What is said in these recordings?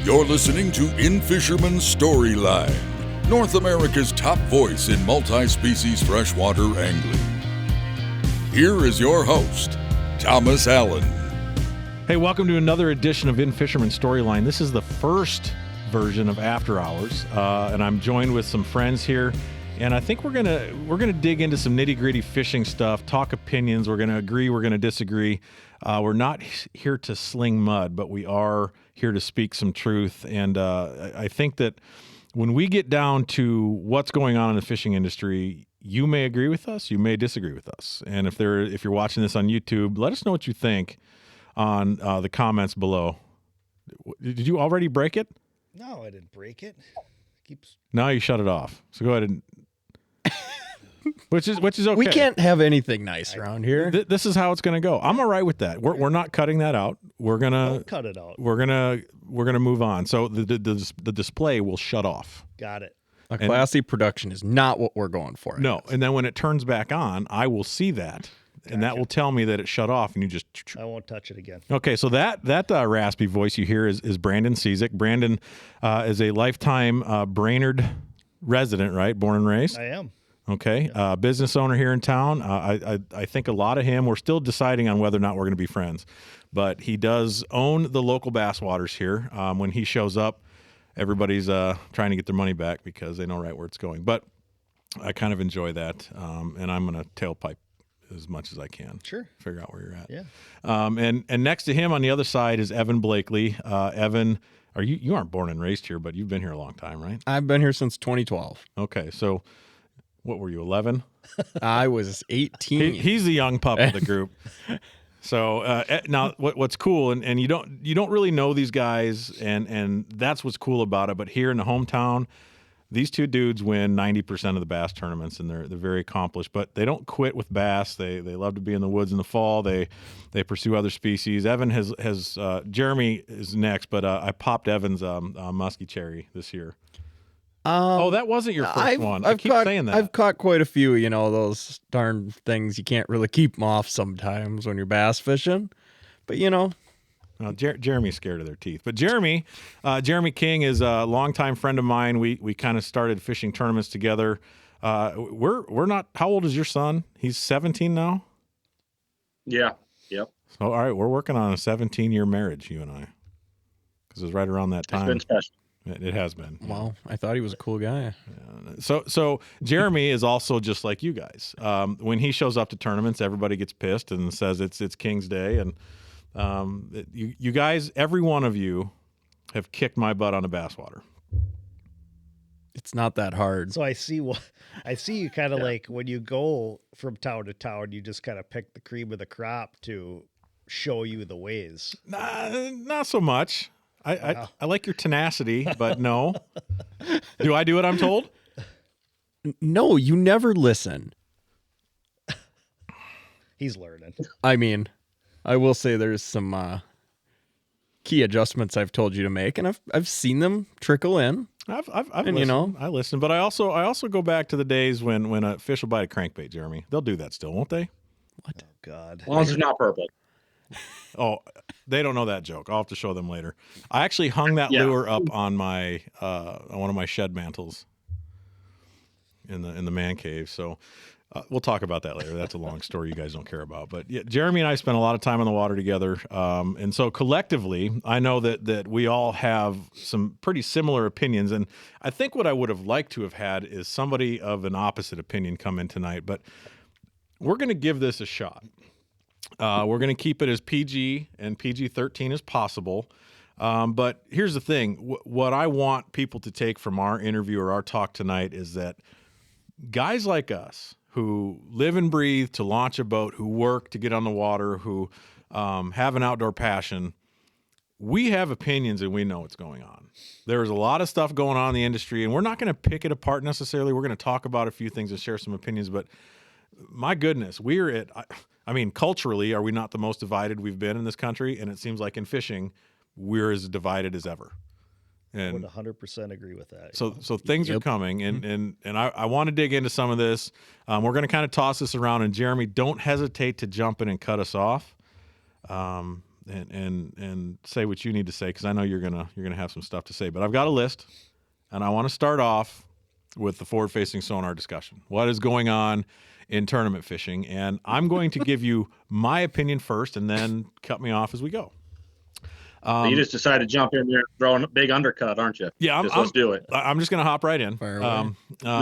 You're listening to In-Fisherman Storyline, North America's top voice in multi-species freshwater angling. Here is your host, Thomas Allen. Hey, welcome to another edition of In-Fisherman Storyline. This is the first version of After Hours, and I'm joined with some friends here. And I think we're gonna dig into some nitty-gritty fishing stuff, talk opinions. We're gonna agree, we're gonna disagree. We're not here to sling mud, but we are here to speak some truth. And I think that when we get down to what's going on in the fishing industry, you may agree with us, you may disagree with us. And if you're watching this on YouTube, let us know what you think on the comments below. Did you already break it? No, I didn't break it. Now you shut it off. So go ahead and. Which is okay. We can't have anything nice around here. This is how it's going to go. I'm all right with that. We're not cutting that out. Don't cut it out. We're gonna move on. So the display will shut off. Got it. A classy production is not what we're going for. No, and then when it turns back on, I will see that, and that will tell me that it shut off, and you just. I won't touch it again. Okay, so that raspy voice you hear is Brandon Cizek. Brandon is a lifetime Brainerd resident, right? Born and raised. I am. Okay, business owner here in town. I think a lot of him. We're still deciding on whether or not we're going to be friends, but he does own the local bass waters here. When he shows up, everybody's trying to get their money back because they know right where it's going. But I kind of enjoy that, and I'm going to tailpipe as much as I can. Sure. Figure out where you're at. Yeah. And next to him on the other side is Evan Blakley. Evan, you aren't born and raised here, but you've been here a long time, right? I've been here since 2012. Okay, so. What were you, 11? I was 18. He's the young pup of the group. So now, what's cool, and you don't really know these guys, and that's what's cool about it. But here in the hometown, these two dudes win 90% of the bass tournaments, and they're very accomplished. But they don't quit with bass. They love to be in the woods in the fall. They pursue other species. Evan has Jeremy is next, but I popped Evan's musky cherry this year. That wasn't your first one. I keep saying that. I've caught quite a few, those darn things. You can't really keep them off sometimes when you're bass fishing. But, Well, Jeremy's scared of their teeth. But Jermey King is a longtime friend of mine. We kind of started fishing tournaments together. We're not. How old is your son? He's 17 now? Yeah. Yep. So, all right, we're working on a 17-year marriage, you and I. Because it was right around that time. It's been special. It has been. Well, I thought he was a cool guy. Yeah. So Jeremy is also just like you guys. When he shows up to tournaments, everybody gets pissed and says it's King's Day. And you guys, every one of you, have kicked my butt on a bass water. It's not that hard. So I see you kind of like when you go from town to town, you just kind of pick the cream of the crop to show you the ways. Not so much. I like your tenacity, but no. Do I do what I'm told? No, you never listen. He's learning. I mean, I will say there's some key adjustments I've told you to make, and I've seen them trickle in. I've listened. I listen, but I also go back to the days when a fish will bite a crankbait, Jeremy. They'll do that still, won't they? What? Oh, God. As long as it's not purple. Oh, they don't know that joke. I'll have to show them later. I actually hung that lure up on my on one of my shed mantles in the man cave. So we'll talk about that later. That's a long story you guys don't care about. But yeah, Jeremy and I spent a lot of time on the water together, and so collectively, I know that we all have some pretty similar opinions. And I think what I would have liked to have had is somebody of an opposite opinion come in tonight. But we're going to give this a shot. We're going to keep it as PG and PG-13 as possible. But here's the thing. What I want people to take from our interview or our talk tonight is that guys like us who live and breathe to launch a boat, who work to get on the water, who have an outdoor passion, we have opinions and we know what's going on. There's a lot of stuff going on in the industry, and we're not going to pick it apart necessarily. We're going to talk about a few things and share some opinions, but my goodness, culturally, are we not the most divided we've been in this country? And it seems like in fishing, we're as divided as ever. And I would 100% agree with that. So things are coming, and I want to dig into some of this. We're going to kind of toss this around, and Jeremy, don't hesitate to jump in and cut us off. and say what you need to say, because I know you're gonna have some stuff to say. But I've got a list, and I want to start off with the forward-facing sonar discussion. What is going on in tournament fishing? And I'm going to give you my opinion first, and then cut me off as we go. You just decided to jump in there and throw a big undercut, aren't you? Yeah, let's do it. I'm just going to hop right in. Do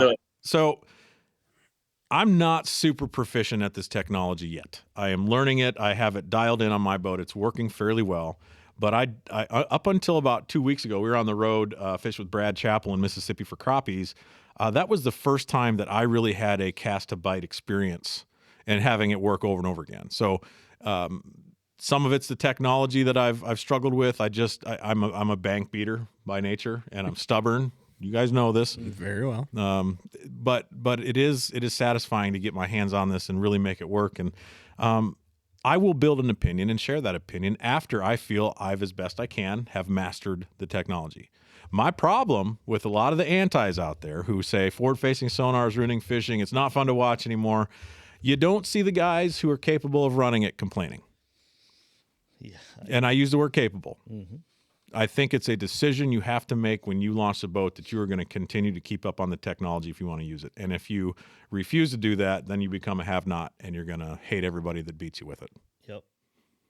it. So I'm not super proficient at this technology yet. I am learning it. I have it dialed in on my boat. It's working fairly well. But I up until about 2 weeks ago, we were on the road, fished with Brad Chappell in Mississippi for crappies. That was the first time that I really had a cast to bite experience and having it work over and over again. So some of it's the technology that I've struggled with. I'm a bank beater by nature, and I'm stubborn. You guys know this very well. But it is satisfying to get my hands on this and really make it work. And I will build an opinion and share that opinion after I feel I've, as best I can, have mastered the technology. My problem with a lot of the antis out there who say forward-facing sonar is ruining fishing, it's not fun to watch anymore, you don't see the guys who are capable of running it complaining. Yeah, and I use the word capable. Mm-hmm. I think it's a decision you have to make when you launch a boat that you are going to continue to keep up on the technology if you want to use it. And if you refuse to do that, then you become a have-not, and you're going to hate everybody that beats you with it. Yep.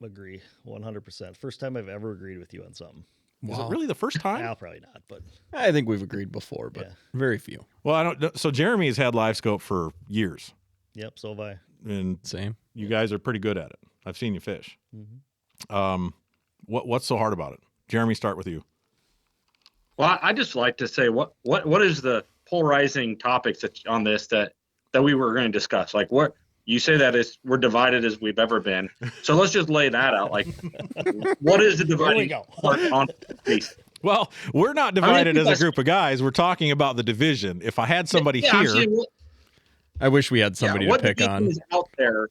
Agree. 100%. First time I've ever agreed with you on something. Wow. Is it really the first time? Well, probably not, but I think we've agreed before, but very few. Well, I don't. So Jeremy has had live scope for years. Yep, so have I. And same. You guys are pretty good at it. I've seen you fish. Mm-hmm. What's so hard about it? Jeremy, start with you. Well, I just like to say what is the polarizing topics on this that we were going to discuss? Like, what you say that is we're divided as we've ever been. So let's just lay that out. Like, what is the dividing part on this? Well, we're not divided as a group of guys. We're talking about the division. If I had somebody here, I wish we had somebody to pick on. Is out there?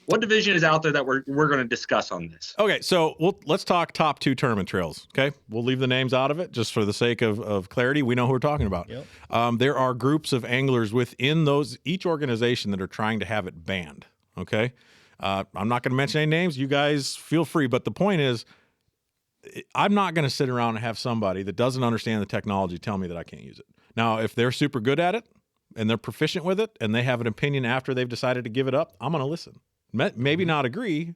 What division is out there that we're going to discuss on this? Okay, so let's talk top 2 tournament trails, okay? We'll leave the names out of it just for the sake of clarity. We know who we're talking about. Yep. There are groups of anglers within each organization that are trying to have it banned, okay? I'm not going to mention any names. You guys feel free, but the point is I'm not going to sit around and have somebody that doesn't understand the technology tell me that I can't use it. Now, if they're super good at it and they're proficient with it and they have an opinion after they've decided to give it up, I'm going to listen. Maybe not agree,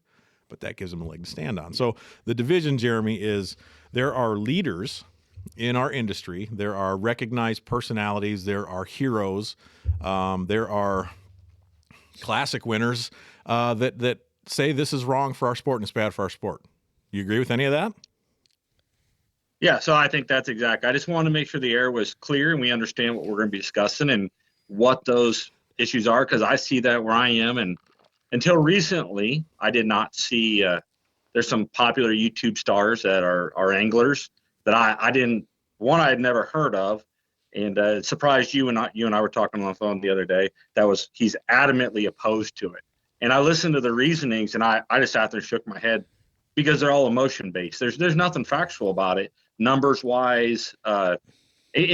but that gives them a leg to stand on. So the division, Jeremy, is there are leaders in our industry. There are recognized personalities. There are heroes. There are classic winners that say this is wrong for our sport and it's bad for our sport. You agree with any of that? Yeah, so I think that's exact. I just wanted to make sure the air was clear and we understand what we're going to be discussing and what those issues are, because I see that where I am, and until recently, I did not see. There's some popular YouTube stars that are anglers that I didn't. One I had never heard of, and it surprised you and I were talking on the phone the other day. He's adamantly opposed to it, and I listened to the reasonings, and I just sat there and shook my head because they're all emotion based. There's nothing factual about it, numbers wise, and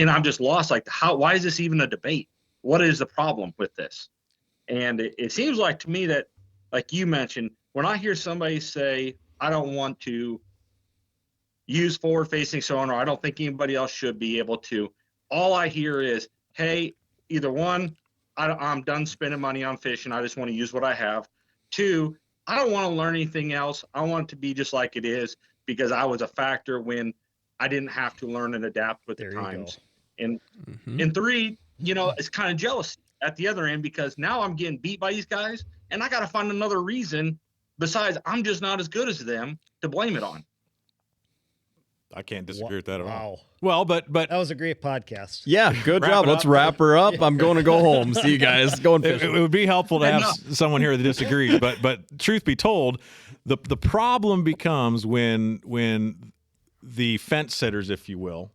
I'm just lost. Like, why is this even a debate? What is the problem with this? And it seems like to me that, like you mentioned, when I hear somebody say, I don't want to use forward-facing sonar, I don't think anybody else should be able to, all I hear is, hey, either one, I'm done spending money on fishing, I just want to use what I have. 2, I don't want to learn anything else. I want it to be just like it is because I was a factor when I didn't have to learn and adapt with the times. And 3, it's kind of jealousy at the other end because now I'm getting beat by these guys and I got to find another reason besides I'm just not as good as them to blame it on. I can't disagree with that at all. Wow. Well, but that was a great podcast. Yeah, good job. Let's wrap her up. I'm going to go home. See you guys. Going fishing. It would be helpful to have someone here that disagrees, but truth be told, the problem becomes when the fence sitters, if you will,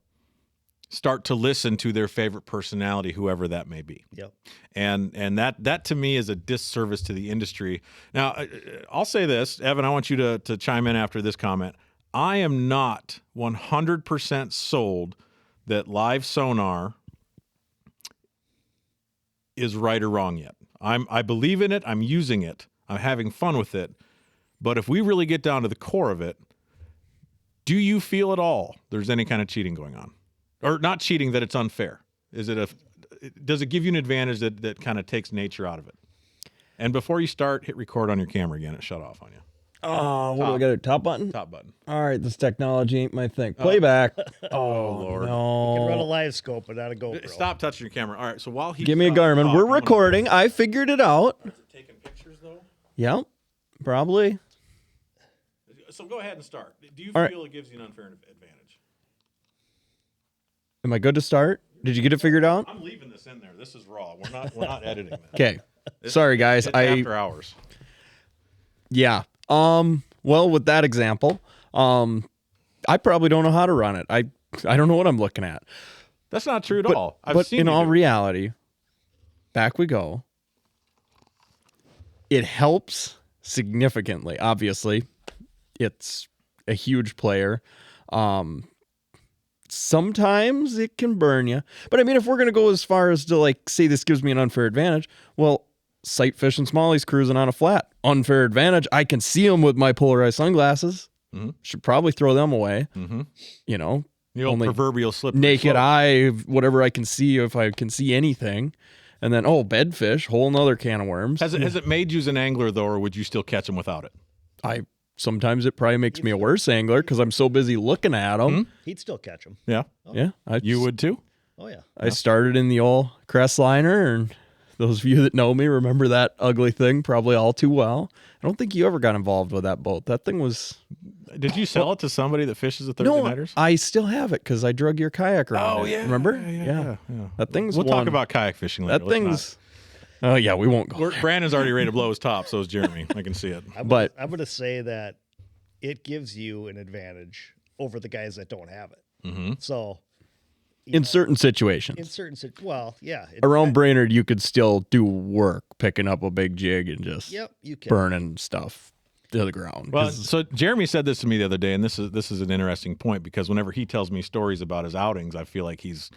start to listen to their favorite personality, whoever that may be. Yep. And that to me is a disservice to the industry. Now, I'll say this, Evan, I want you to chime in after this comment. I am not 100% sold that live sonar is right or wrong yet. I believe in it. I'm using it. I'm having fun with it. But if we really get down to the core of it, do you feel at all there's any kind of cheating going on? Or not cheating, that it's unfair? Does it give you an advantage that kind of takes nature out of it? And before you start, hit record on your camera again. It shut off on you. Oh, what do I got? A top button? Top button. All right, this technology ain't my thing. Playback. Oh, Lord. No. You can run a live scope, but not a GoPro. Stop touching your camera. All right, so while he Give me a Garmin. We're recording. I figured it out. Is it taking pictures, though? Yep, probably. So go ahead and start. Do you All feel it gives you an unfair advantage? Am I good to start? Did you get it figured out? I'm leaving this in there. This is raw. We're not editing this. Okay. Sorry, guys. It's after hours. Yeah. Well, with that example, I probably don't know how to run it. I don't know what I'm looking at. That's not true at all. But in all reality, back we go. It helps significantly. Obviously, it's a huge player. Sometimes it can burn you. But I mean, if we're going to go as far as to like say this gives me an unfair advantage, well, sight fishing smallies cruising on a flat. Unfair advantage. I can see them with my polarized sunglasses. Mm-hmm. Should probably throw them away. Mm-hmm. You know, the old proverbial slip. Naked eye, whatever I can see, if I can see anything. And then, bedfish, whole nother can of worms. Has it made you as an angler, though, or would you still catch them without it? Sometimes it probably makes me a worse angler because I'm so busy looking at them. Mm-hmm. He'd still catch them. Yeah. Oh. Yeah. You would too? Oh, yeah. I started in the old crest liner, and those of you that know me remember that ugly thing probably all too well. I don't think you ever got involved with that boat. That thing was... Did you sell it to somebody that fishes at Thursday Nighters? I still have it because I drug your kayak around. Oh, yeah. Remember? Yeah. That thing's We'll talk about kayak fishing later. That thing's... Oh, yeah, we won't go. Brandon's already ready to blow his top, so is Jeremy. I can see it. I'm going to say that it gives you an advantage over the guys that don't have it. Mm-hmm. So... In certain situations. Around Brainerd, you could still do work picking up a big jig and just burning stuff to the ground. Well, so Jeremy said this to me the other day, and this is an interesting point because whenever he tells me stories about his outings, I feel like he's,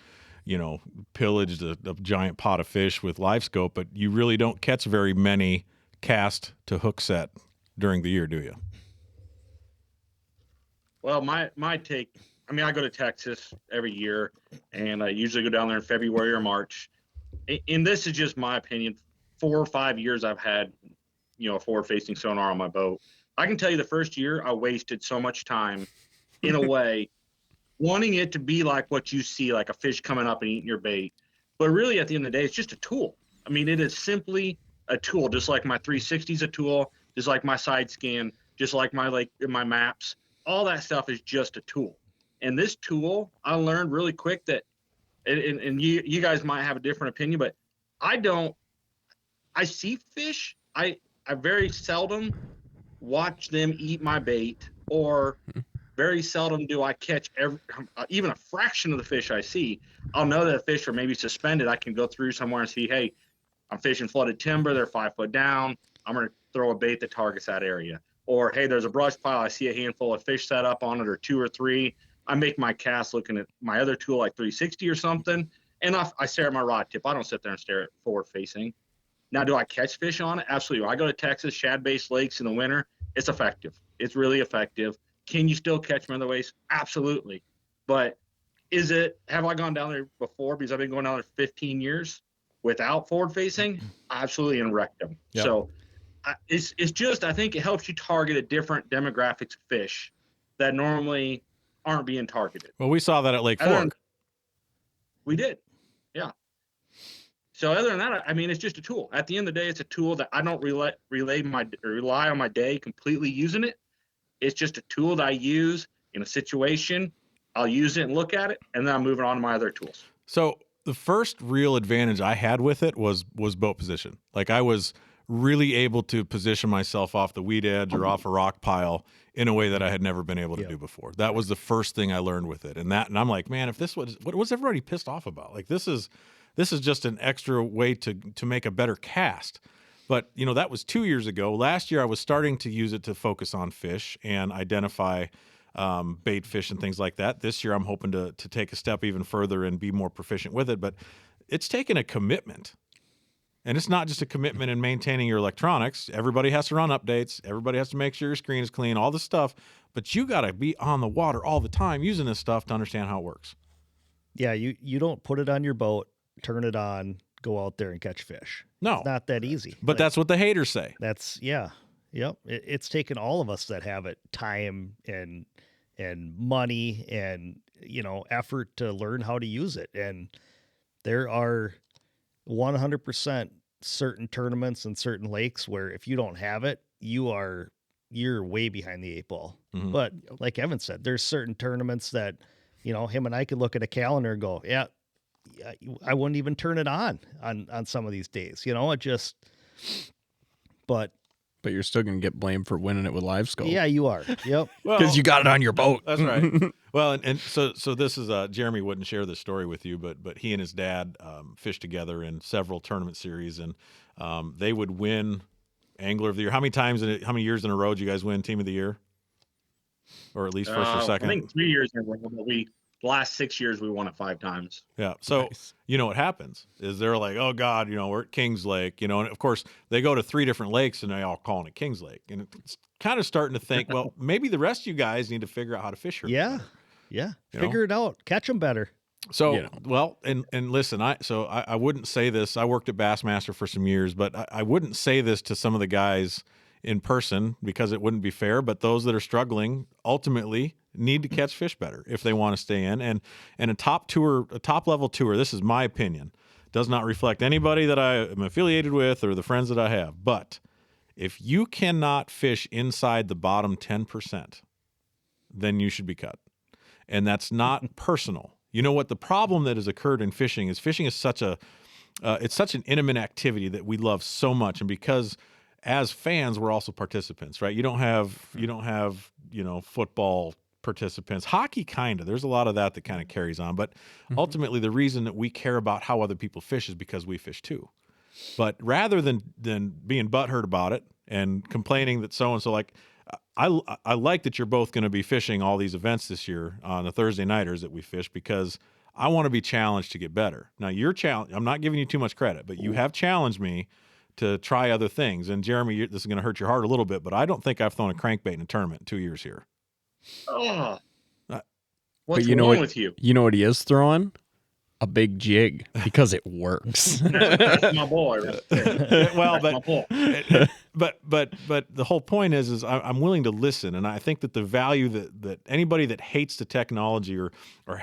pillaged a giant pot of fish with live scope, but you really don't catch very many cast to hook set during the year, do you? Well, my take. I mean, I go to Texas every year, and I usually go down there in February or March. And this is just my opinion. 4 or 5 years I've had, a forward-facing sonar on my boat. I can tell you the first year I wasted so much time, in a way, wanting it to be like what you see, like a fish coming up and eating your bait. But really, at the end of the day, it's just a tool. I mean, it is simply a tool, just like my 360 is a tool, just like my side scan, just like my maps. All that stuff is just a tool. And this tool, I learned really quick that, and you guys might have a different opinion, but I see fish. I very seldom watch them eat my bait, or very seldom do I catch even a fraction of the fish I see. I'll know that the fish are maybe suspended. I can go through somewhere and see, hey, I'm fishing flooded timber. They're 5 foot down. I'm going to throw a bait that targets that area. Or, hey, there's a brush pile. I see a handful of fish set up on it, or 2 or 3. I make my cast looking at my other tool, like 360 or something, and I stare at my rod tip. I don't sit there and stare at forward facing. Now, do I catch fish on it? Absolutely. When I go to Texas, shad-based lakes in the winter, it's effective. It's really effective. Can you still catch them other ways? Absolutely. But have I gone down there before? Because I've been going down there 15 years without forward facing. Absolutely, and wrecked them. Yep. So it's just, I think it helps you target a different demographics of fish that normally aren't being targeted. Well, we saw that at Lake Fork. We did. Yeah. So other than that, I mean, it's just a tool. At the end of the day, it's a tool that I don't rely on my day completely using it. It's just a tool that I use in a situation. I'll use it and look at it, and then I'm moving on to my other tools. So the first real advantage I had with it was boat position. Like, I was really able to position myself off the weed edge or off a rock pile in a way that I had never been able to do before. That was the first thing I learned with it. And I'm like, man, if this was, what was everybody pissed off about? Like, this is just an extra way to make a better cast. But, that was 2 years ago. Last year, I was starting to use it to focus on fish and identify bait fish and things like that. This year, I'm hoping to take a step even further and be more proficient with it. But it's taken a commitment. And it's not just a commitment in maintaining your electronics. Everybody has to run updates. Everybody has to make sure your screen is clean, all this stuff. But you got to be on the water all the time using this stuff to understand how it works. Yeah, you don't put it on your boat, turn it on, go out there and catch fish. No. It's not that easy. But that's what the haters say. That's, yeah. Yep. It's taken all of us that have it time and money and, effort to learn how to use it. And there are 100% certain tournaments and certain lakes where if you don't have it, you're way behind the 8 ball. Mhm. But like Evan said, there's certain tournaments that, him and I could look at a calendar and go, yeah, I wouldn't even turn it on some of these days, but you're still going to get blamed for winning it with live scope. yeah, you are. Yep. Because you got it on your boat. That's right. Well, and so this is Jeremy wouldn't share this story with you, but he and his dad fished together in several tournament series, and they would win Angler of the Year. How many years in a row did you guys win Team of the Year, or at least first or second? I think 3 years in a row, but the last 6 years we won it 5 times. Yeah. So Nice. what happens is they're like, oh God, we're at Kings Lake, and of course they go to 3 different lakes and they all calling it Kings Lake, and it's kind of starting to think, well, maybe the rest of you guys need to figure out how to fish here. Yeah. Yeah. Figure it out. Catch them better. So, well, and listen, I wouldn't say this. I worked at Bassmaster for some years, but I wouldn't say this to some of the guys in person because it wouldn't be fair. But those that are struggling ultimately need to catch fish better if they want to stay in. And a top level tour, this is my opinion, does not reflect anybody that I am affiliated with or the friends that I have. But if you cannot fish inside the bottom 10%, then you should be cut. And that's not personal. You know what? The problem that has occurred in fishing is such it's such an intimate activity that we love so much. And because as fans, we're also participants, right? You don't have football participants, hockey kind of. There's a lot of that kind of carries on. But ultimately, the reason that we care about how other people fish is because we fish too. But rather than being butthurt about it and complaining that so and so, like, I like that you're both going to be fishing all these events this year on the Thursday nighters that we fish, because I want to be challenged to get better. Now, I'm not giving you too much credit, but you have challenged me to try other things. And Jeremy, this is going to hurt your heart a little bit, but I don't think I've thrown a crankbait in a tournament in 2 years here. Oh, What's wrong with you? You know what he is throwing? A big jig, because it works. That's my boy. Right there. Well, That's my boy. but the whole point is I'm willing to listen, and I think that the value that anybody that hates the technology or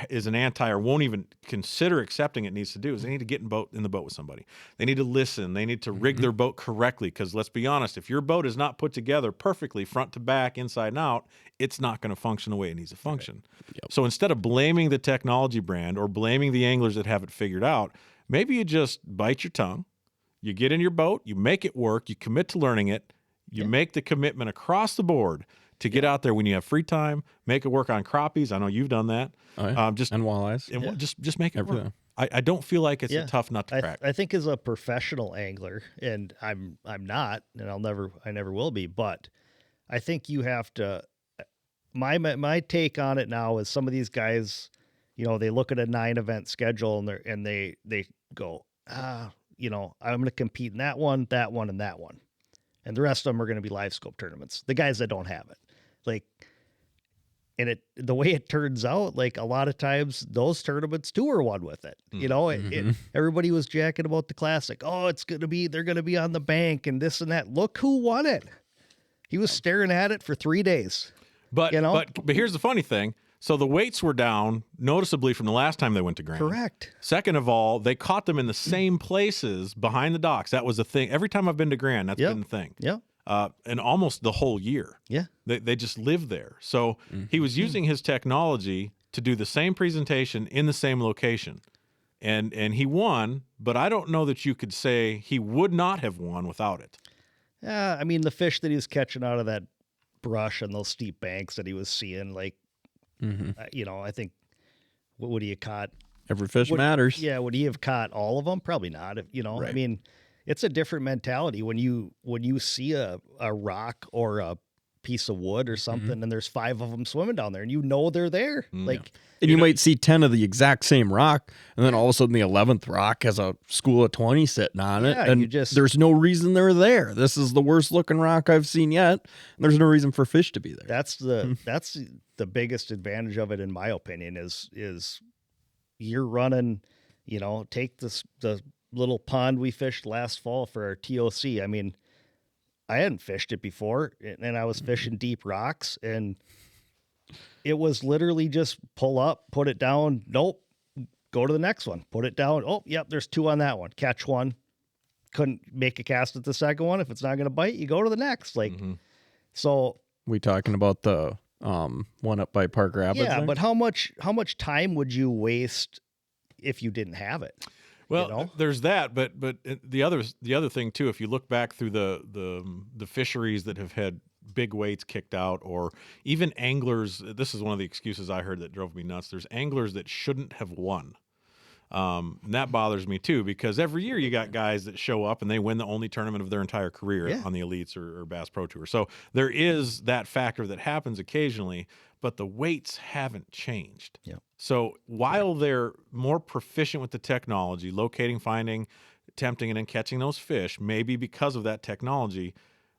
is an anti or won't even consider accepting it needs to do is they need to get in the boat with somebody. They need to listen. They need to rig their boat correctly, because let's be honest, if your boat is not put together perfectly front to back, inside and out, it's not going to function the way it needs to function. Right. Yep. So instead of blaming the technology brand or blaming the anglers that have it figured out, maybe you just bite your tongue. You get in your boat, you make it work, you commit to learning it, you make the commitment across the board to get out there when you have free time, make it work on crappies. I know you've done that. Oh, yeah. And walleyes. And just make it work. I don't feel like it's a tough nut to crack. I think as a professional angler, and I'm not, and I never will be, but I think you have to. My take on it now is some of these guys, they look at a 9-event schedule and they go, I'm going to compete in that one, and that one. And the rest of them are going to be live scope tournaments. The guys that don't have it, the way it turns out, like a lot of times those tournaments too are won with it. Everybody was jacking about the classic. Oh, they're going to be on the bank and this and that. Look who won it. He was staring at it for 3 days. But here's the funny thing. So the weights were down noticeably from the last time they went to Grand. Correct. Second of all, they caught them in the same places behind the docks. That was the thing. Every time I've been to Grand, that's been the thing. Yeah. And almost the whole year. Yeah. They just live there. So he was using his technology to do the same presentation in the same location. And he won, but I don't know that you could say he would not have won without it. Yeah, I mean, the fish that he was catching out of that brush and those steep banks that he was seeing, like, I think, what would he have caught? Every fish matters. Yeah, would he have caught all of them? Probably not. Right. I mean, it's a different mentality when you see a rock or a piece of wood or something, and there's 5 of them swimming down there, and they're there. Like, and you might see 10 of the exact same rock, and then all of a sudden the 11th rock has a school of 20 sitting on it, and there's no reason they're there. This is the worst looking rock I've seen yet. And there's no reason for fish to be there. That's the biggest advantage of it, in my opinion, is you're running, take the little pond we fished last fall for our TOC. I mean, I hadn't fished it before, and I was fishing deep rocks, and it was literally just pull up, put it down. Nope. Go to the next one. Put it down. Oh, yep. There's 2 on that one. Catch one. Couldn't make a cast at the second one. If it's not going to bite, you go to the next. Like, so we talking about the one up by Park Rapids? Yeah. There? But how much time would you waste if you didn't have it? Well, there's that, but the other thing too, if you look back through the fisheries that have had big weights kicked out, or even anglers, this is one of the excuses I heard that drove me nuts. There's anglers that shouldn't have won. And that bothers me too, because every year you got guys that show up and they win the only tournament of their entire career on the Elites or Bass Pro Tour. So there is that factor that happens occasionally, but the weights haven't changed. Yeah. So while they're more proficient with the technology, locating, finding, tempting, and then catching those fish, maybe because of that technology,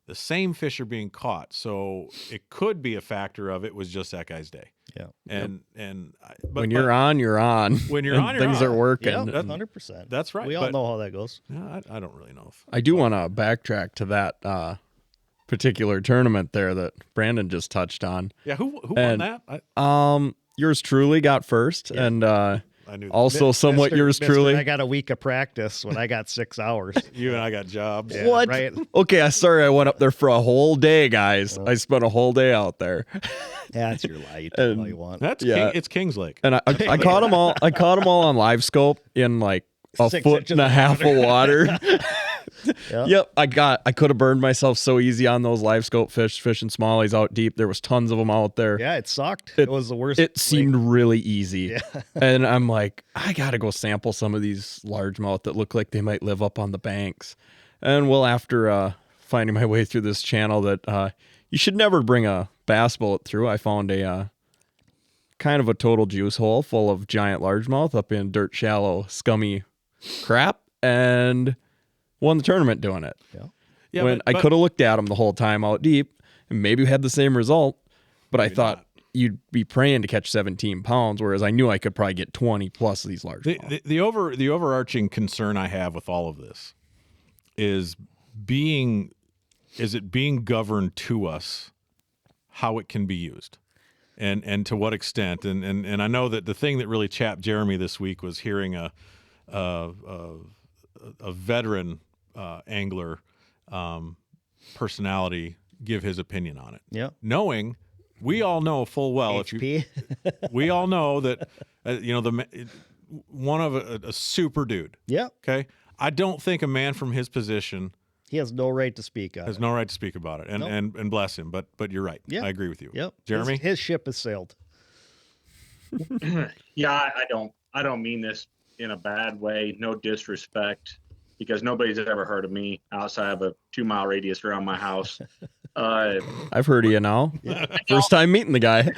the same fish are being caught. So it could be a factor of it was just that guy's day. Yeah. But when you're on, you're on. When you're on, things are working. Yeah, 100%. That's right. We all know how that goes. Yeah, I don't really know. I do want to backtrack to that particular tournament there that Brandon just touched on. Yeah, who won that? Yours truly got first, and I knew also somewhat yours truly. I got a week of practice when I got 6 hours. You and I got jobs. Yeah, what? Right? Okay, I went up there for a whole day, guys. I spent a whole day out there. Yeah, that's your lie. You do all you want. It's Kings Lake. And I caught them all. I caught them all on live scope in like a 6 foot inches and a half of water. Yep. I could have burned myself so easy on those live scope fishing smallies out deep. There was tons of them out there. Yeah, it sucked. It was the worst. It seemed really easy. Yeah. And I'm like, I got to go sample some of these largemouth that look like they might live up on the banks. And well, after finding my way through this channel that you should never bring a bass boat through, I found a kind of a total juice hole full of giant largemouth up in dirt shallow, scummy crap, and won the tournament doing it. Yeah. I could have looked at them the whole time out deep and maybe had the same result, but I thought you'd be praying to catch 17 pounds, whereas I knew I could probably get 20 plus of these large. The overarching concern I have with all of this is it being governed to us how it can be used and to what extent. And I know that the thing that really chapped Jeremy this week was hearing a veteran angler personality give his opinion on it. Yeah. Knowing we all know full well HP. we all know that one of a super dude. Yeah. Okay. I don't think a man from his position He has no right to speak on has it. no right to speak about it. And Nope. and bless him. But you're right. Yeah. I agree with you. Yep. Jeremy? His ship has sailed. Yeah, I don't mean this in a bad way. No disrespect, because nobody's ever heard of me outside of a 2-mile radius around my house. I've heard of you now. First time meeting the guy.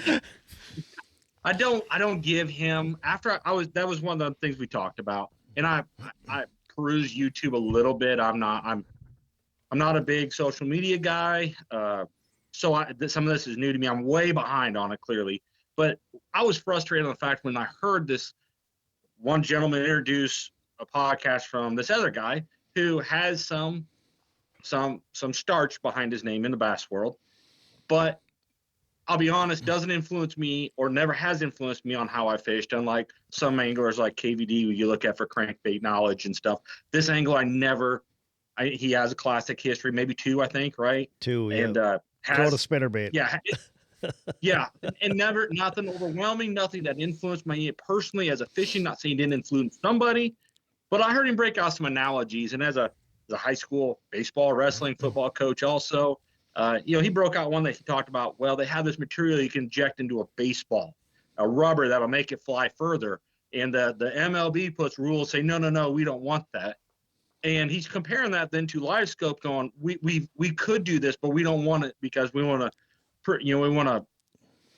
I don't give him that was one of the things we talked about. And I peruse YouTube a little bit. I'm not a big social media guy. So some of this is new to me. I'm way behind on it, clearly. But I was frustrated on the fact when I heard this one gentleman introduce a podcast from this other guy who has some starch behind his name in the bass world, but I'll be honest, doesn't influence me or never has influenced me on how I fished, unlike some anglers like KVD who you look at for crankbait knowledge and stuff. This angler he has a classic history, maybe 2, I think, right? 2, yeah. And Throw the spinnerbait. Yeah. Yeah. And nothing overwhelming, nothing that influenced me personally as a fishing, not saying it didn't influence somebody, but I heard him break out some analogies. And as a high school baseball, wrestling, football coach also, he broke out one that he talked about. Well, they have this material you can inject into a baseball, a rubber that'll make it fly further. And the MLB puts rules saying, no, we don't want that. And he's comparing that then to live scope, going, we could do this, but we don't want it because we want to we want to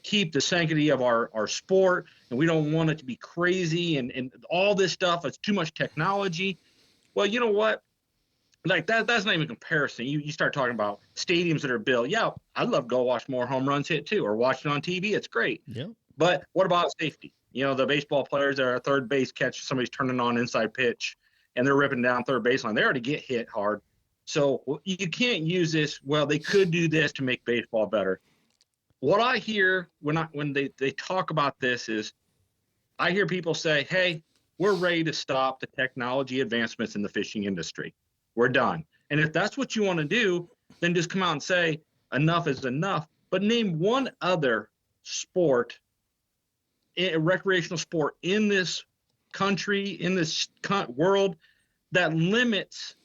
keep the sanctity of our sport, and we don't want it to be crazy and all this stuff. It's too much technology. Well, you know what? Like that's not even comparison. You start talking about stadiums that are built. Yeah, I'd love to go watch more home runs hit too, or watch it on TV. It's great. Yeah. But what about safety? The baseball players that are third base catch, somebody's turning on inside pitch and they're ripping down third baseline. They already get hit hard. So you can't use this. Well, they could do this to make baseball better. What I hear when they talk about this is I hear people say, hey, we're ready to stop the technology advancements in the fishing industry. We're done. And if that's what you want to do, then just come out and say enough is enough. But name one other sport, a recreational sport in this country, in this world, that limits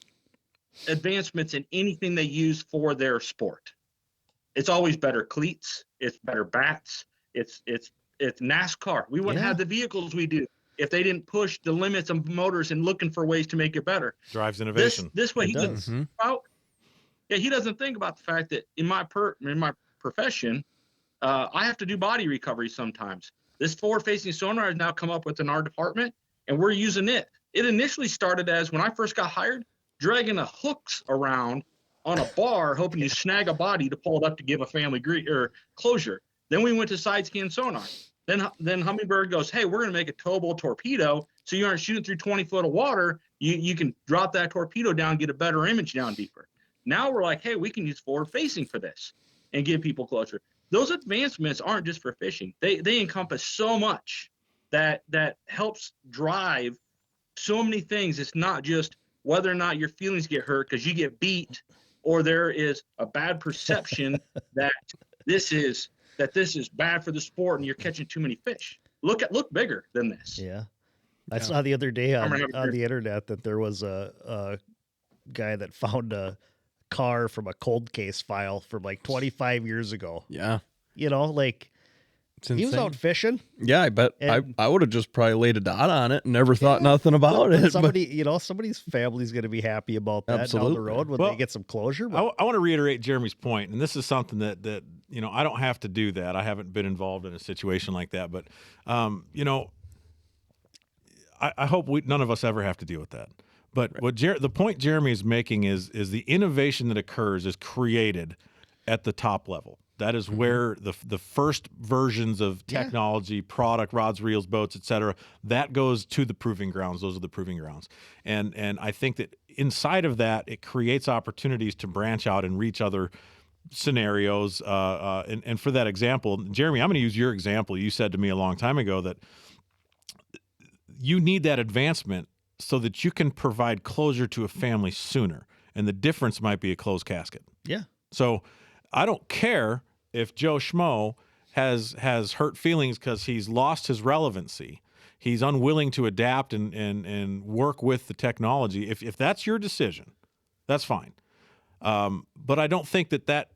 advancements in anything they use for their sport. It's always better cleats. It's better bats. It's NASCAR. We wouldn't have the vehicles we do if they didn't push the limits of motors and looking for ways to make it better. Drives innovation. This way It he does. doesn't he doesn't think about the fact that in my profession, I have to do body recovery sometimes. This forward-facing sonar has now come up with in our department, and we're using it. It initially started as, when I first got hired, dragging the hooks around on a bar, hoping you snag a body to pull it up to give a family closure. Then we went to side scan sonar. Then Humminbird goes, hey, we're going to make a towable torpedo, so you aren't shooting through 20 foot of water. You can drop that torpedo down, get a better image down deeper. Now we're like, hey, we can use forward-facing for this and give people closure. Those advancements aren't just for fishing. They encompass so much that helps drive so many things. It's not just whether or not your feelings get hurt because you get beat, or there is a bad perception that this is bad for the sport and you're catching too many fish. Look bigger than this. Yeah. I saw the other day on the internet that there was a guy that found a car from a cold case file from like 25 years ago. Yeah. He was out fishing. Yeah, I bet I would have just probably laid a dot on it and never thought nothing about it. Somebody's family's going to be happy about that Absolutely. down the road when they get some closure. But I want to reiterate Jeremy's point, and this is something that I don't have to do that. I haven't been involved in a situation like that, but I hope none of us ever have to deal with that. But what the point Jeremy is making is the innovation that occurs is created at the top level. That is where the first versions of technology, product, rods, reels, boats, etc., that goes to the proving grounds. Those are the proving grounds. And I think that inside of that, it creates opportunities to branch out and reach other scenarios. And for that example, Jeremy, I'm going to use your example. You said to me a long time ago that you need that advancement so that you can provide closure to a family sooner. And the difference might be a closed casket. yeah, So I don't care if Joe Schmo has hurt feelings because he's lost his relevancy. He's unwilling to adapt and work with the technology. If that's your decision, that's fine. But I don't think that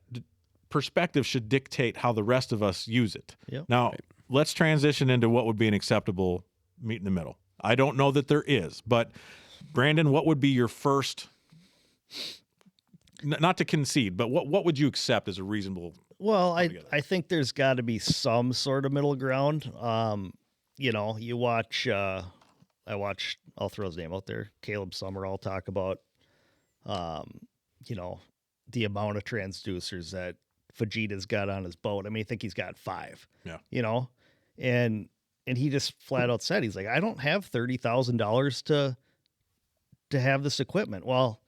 perspective should dictate how the rest of us use it. Yep. Now, let's transition into what would be an acceptable meet in the middle. I don't know that there is, but Brandon, what would be your first, not to concede, but what would you accept as a reasonable? Well, I think there's got to be some sort of middle ground. You watch, I'll throw his name out there, Caleb Summerall talk about, the amount of transducers that Fujita's got on his boat. I mean, I think he's got 5. Yeah. And he just flat out said, he's like, I don't have $30,000 to have this equipment. Well,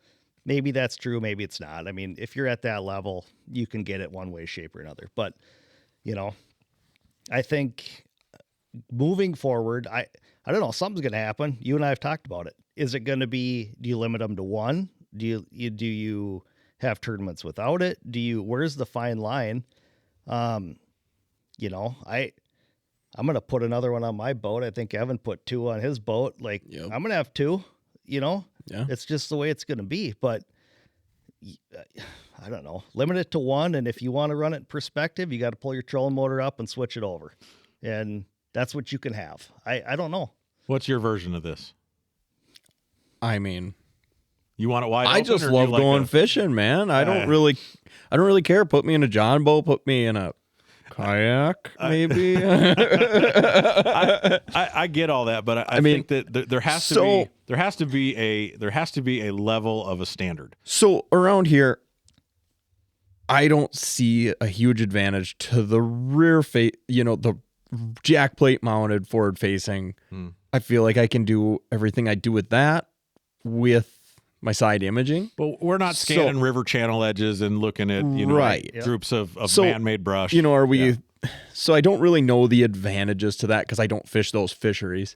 maybe that's true. Maybe it's not. I mean, if you're at that level, you can get it one way, shape, or another. But, I think moving forward, I don't know, something's going to happen. You and I have talked about it. Is it going to be, do you limit them to 1? Do you have tournaments without it? Where's the fine line? I'm going to put another one on my boat. I think Evan put 2 on his boat. Like, Yep. I'm going to have 2, Yeah. it's just the way it's going to be. But I don't know, limit it to 1. And if you want to run it in perspective, you got to pull your trolling motor up and switch it over. And that's what you can have. I don't know. What's your version of this? I mean, You want it wide open? I just or do you love like going fishing, man. I don't really care. Put me in a John boat, put me in a kayak, maybe. I get all that, but I mean, think that there has to be a level of a standard. So around here, I don't see a huge advantage to the rear face, the jack plate mounted forward facing. I feel like I can do everything I do with that with my side imaging. But we're not scanning river channel edges and looking at, groups of man-made brush. Are we? Yeah. So I don't really know the advantages to that because I don't fish those fisheries.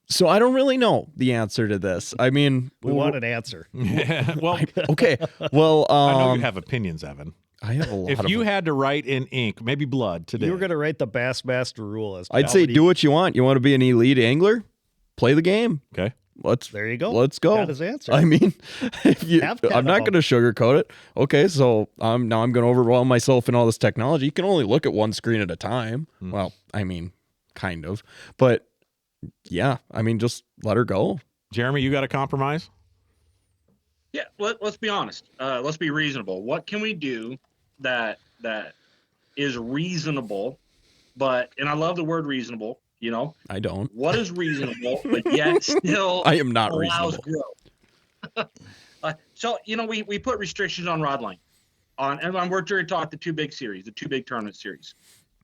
So I don't really know the answer to this. I mean, we want an answer. Well, okay. Well, I know you have opinions, Evan. I have a lot. If you had to write in ink, maybe blood today, you were going to write the Bassmaster rule. I'd say do what you want. You want to be an elite angler? Play the game. Okay. There you go. Let's go. Got his answer. I mean, I'm not going to sugarcoat it. Okay, so I'm going to overwhelm myself in all this technology. You can only look at one screen at a time. Well, I mean, kind of. But yeah, I mean, just let her go. Jeremy, you got a compromise? Yeah, let's be honest. Let's be reasonable. What can we do that is reasonable? And I love the word reasonable. I don't. What is reasonable, but yet still I am not allows reasonable. growth. So we put restrictions on rod length. And we're trying to talk the two big tournament series.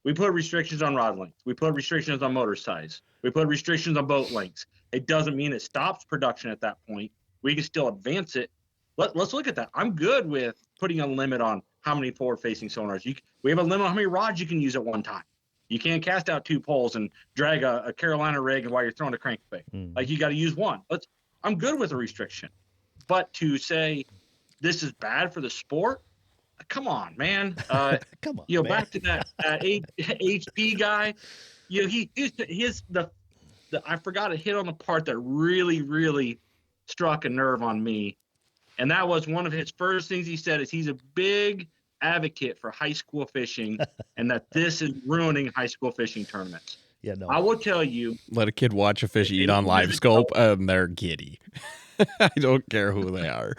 We put restrictions on rod length. We put restrictions on motor size. We put restrictions on boat lengths. It doesn't mean it stops production at that point. We can still advance it. Let's look at that. I'm good with putting a limit on how many forward-facing sonars. We have a limit on how many rods you can use at one time. You can't cast out 2 poles and drag a Carolina rig while you're throwing a crankbait. Like, you got to use one. I'm good with a restriction. But to say this is bad for the sport, come on, man. Come on, man. Back to that HP guy. I forgot to hit on the part that really, really struck a nerve on me. And that was one of his first things he said is he's a big advocate for high school fishing and that this is ruining high school fishing tournaments. Yeah, no. I will tell you. Let a kid watch a fish eat on live scope and they're giddy. I don't care who they are.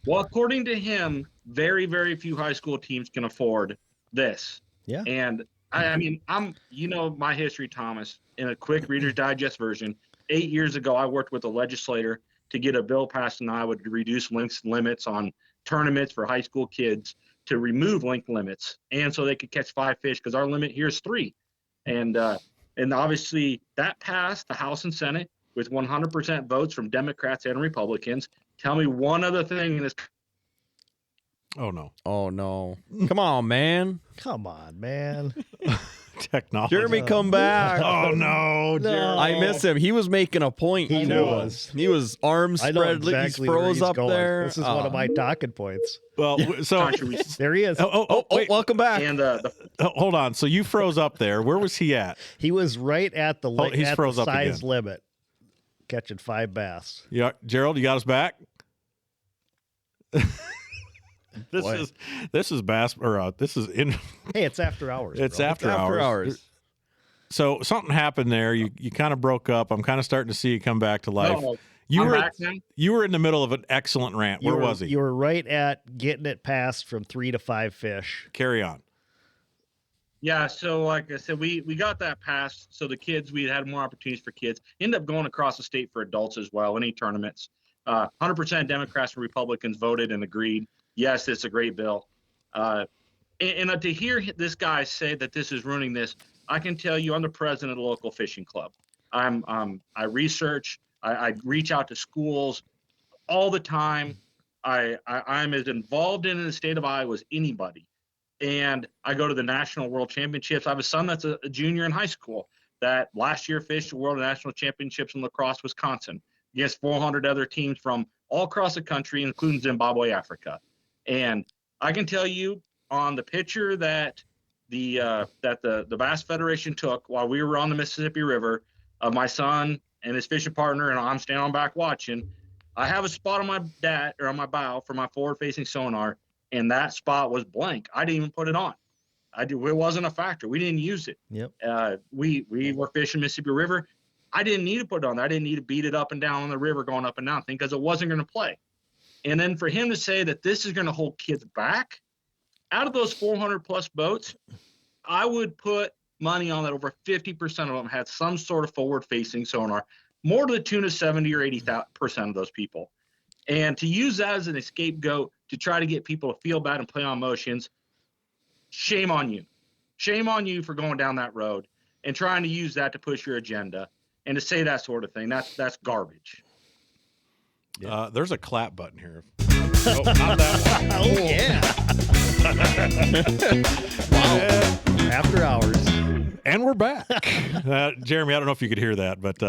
Well, according to him, very, very few high school teams can afford this. Yeah. And I mean, my history, Thomas, in a quick Reader's Digest version. 8 years ago, I worked with a legislator to get a bill passed in Iowa to reduce length limits on tournaments for high school kids, to remove length limits, and so they could catch 5 fish because our limit here is 3. And obviously that passed the House and Senate with 100% votes from Democrats and Republicans. Tell me one other thing in this. Oh no! Come on, man! Technology. Jeremy, come back! Oh no, Jeremy! I miss him. He was making a point. He was. He was arms I know spread. exactly he froze where he's up going. there. This is one of my talking points. Well, so there he is. Wait. Welcome back. And hold on. So you froze up there. Where was he at? He was right at the he's froze up size again. limit, catching 5 bass. Yeah, Gerald, you got us back. This is bass or this is in. Hey, it's after hours. It's bro. after hours. So something happened there. You kind of broke up. I'm kind of starting to see you come back to life. No, you I'm were in the middle of an excellent rant. Where was he? You were right at getting it passed from 3 to 5 fish. Carry on. Yeah, so like I said, we got that passed. So the kids, we had more opportunities for kids. End up going across the state for adults as well. Any tournaments, 100% Democrats and Republicans voted and agreed. Yes, it's a great bill. And to hear this guy say that this is ruining this, I can tell you, I'm the president of the local fishing club. I research. I reach out to schools all the time. I'm as involved in the state of Iowa as anybody. And I go to the national world championships. I have a son that's a junior in high school that last year fished the world national championships in La Crosse, Wisconsin, against 400 other teams from all across the country, including Zimbabwe, Africa. And I can tell you on the picture that the Bass Federation took while we were on the Mississippi River of my son and his fishing partner, and I'm standing on back watching, I have a spot on my bow for my forward-facing sonar, and that spot was blank. I didn't even put it on. It wasn't a factor. We didn't use it. Yep. We were fishing Mississippi River. I didn't need to put it on there. I didn't need to beat it up and down on the river going up and down thing because it wasn't going to play. And then for him to say that this is going to hold kids back, out of those 400 plus boats, I would put money on that over 50% of them had some sort of forward facing sonar, more to the tune of 70 or 80% of those people. And to use that as an scapegoat to try to get people to feel bad and play on emotions, shame on you. Shame on you for going down that road and trying to use that to push your agenda and to say that sort of thing. That's garbage. Yeah. There's a clap button here. Oh, not that one. Oh, yeah. Wow. After hours. And we're back. Jeremy, I don't know if you could hear that, but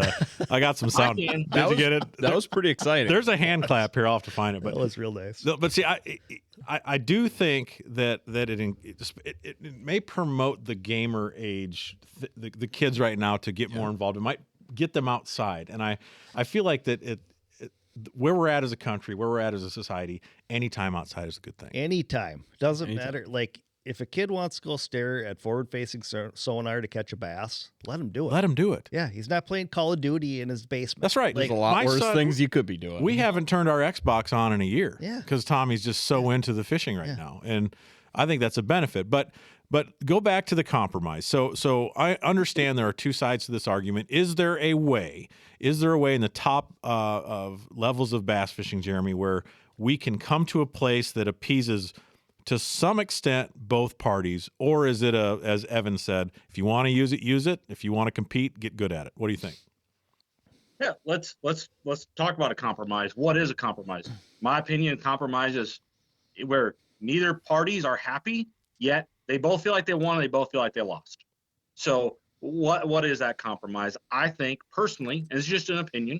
I got some sound. Did you get it? That was pretty exciting. There's a hand clap here. I'll have to find it. But that was real nice. But see, I do think that it may promote the gamer age, the kids right now to get more involved. It might get them outside. And I feel like that where we're at as a country, where we're at as a society, anytime outside is a good thing. Anytime. Doesn't matter. Like, if a kid wants to go stare at forward-facing sonar to catch a bass, let him do it. Let him do it. Yeah, he's not playing Call of Duty in his basement. That's right. There's a lot worse things you could be doing. We haven't turned our Xbox on in a year. Yeah. Because Tommy's just so into the fishing right now. And I think that's a benefit. But go back to the compromise. So I understand there are two sides to this argument. Is there a way in the top of levels of bass fishing, Jeremy, where we can come to a place that appeases to some extent both parties? Or is it as Evan said, if you want to use it, use it. If you want to compete, get good at it. What do you think? Yeah, let's talk about a compromise. What is a compromise? My opinion, compromise is where neither parties are happy, yet they both feel like they won and they both feel like they lost. So what is that compromise? I think personally, and it's just an opinion,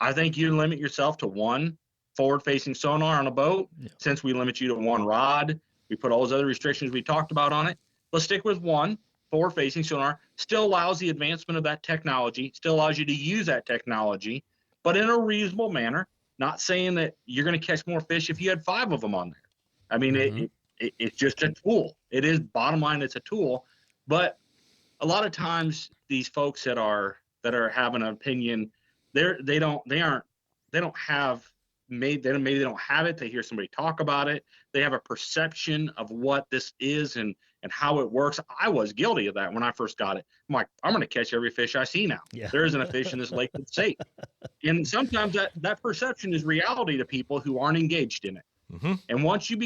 I think you limit yourself to one forward-facing sonar on a boat. Since we limit you to one rod, we put all those other restrictions we talked about on it. Let's stick with one forward-facing sonar. Still allows the advancement of that technology, still allows you to use that technology, but in a reasonable manner, not saying that you're going to catch more fish if you had 5 of them on there. I mean, it's just a tool. It is, bottom line, it's a tool. But a lot of times these folks that are having an opinion, they don't have it. They hear somebody talk about it. They have a perception of what this is and how it works. I was guilty of that when I first got it. I'm like, I'm going to catch every fish I see now. Yeah. There isn't a fish in this lake that's safe. And sometimes that perception is reality to people who aren't engaged in it. Mm-hmm. And once you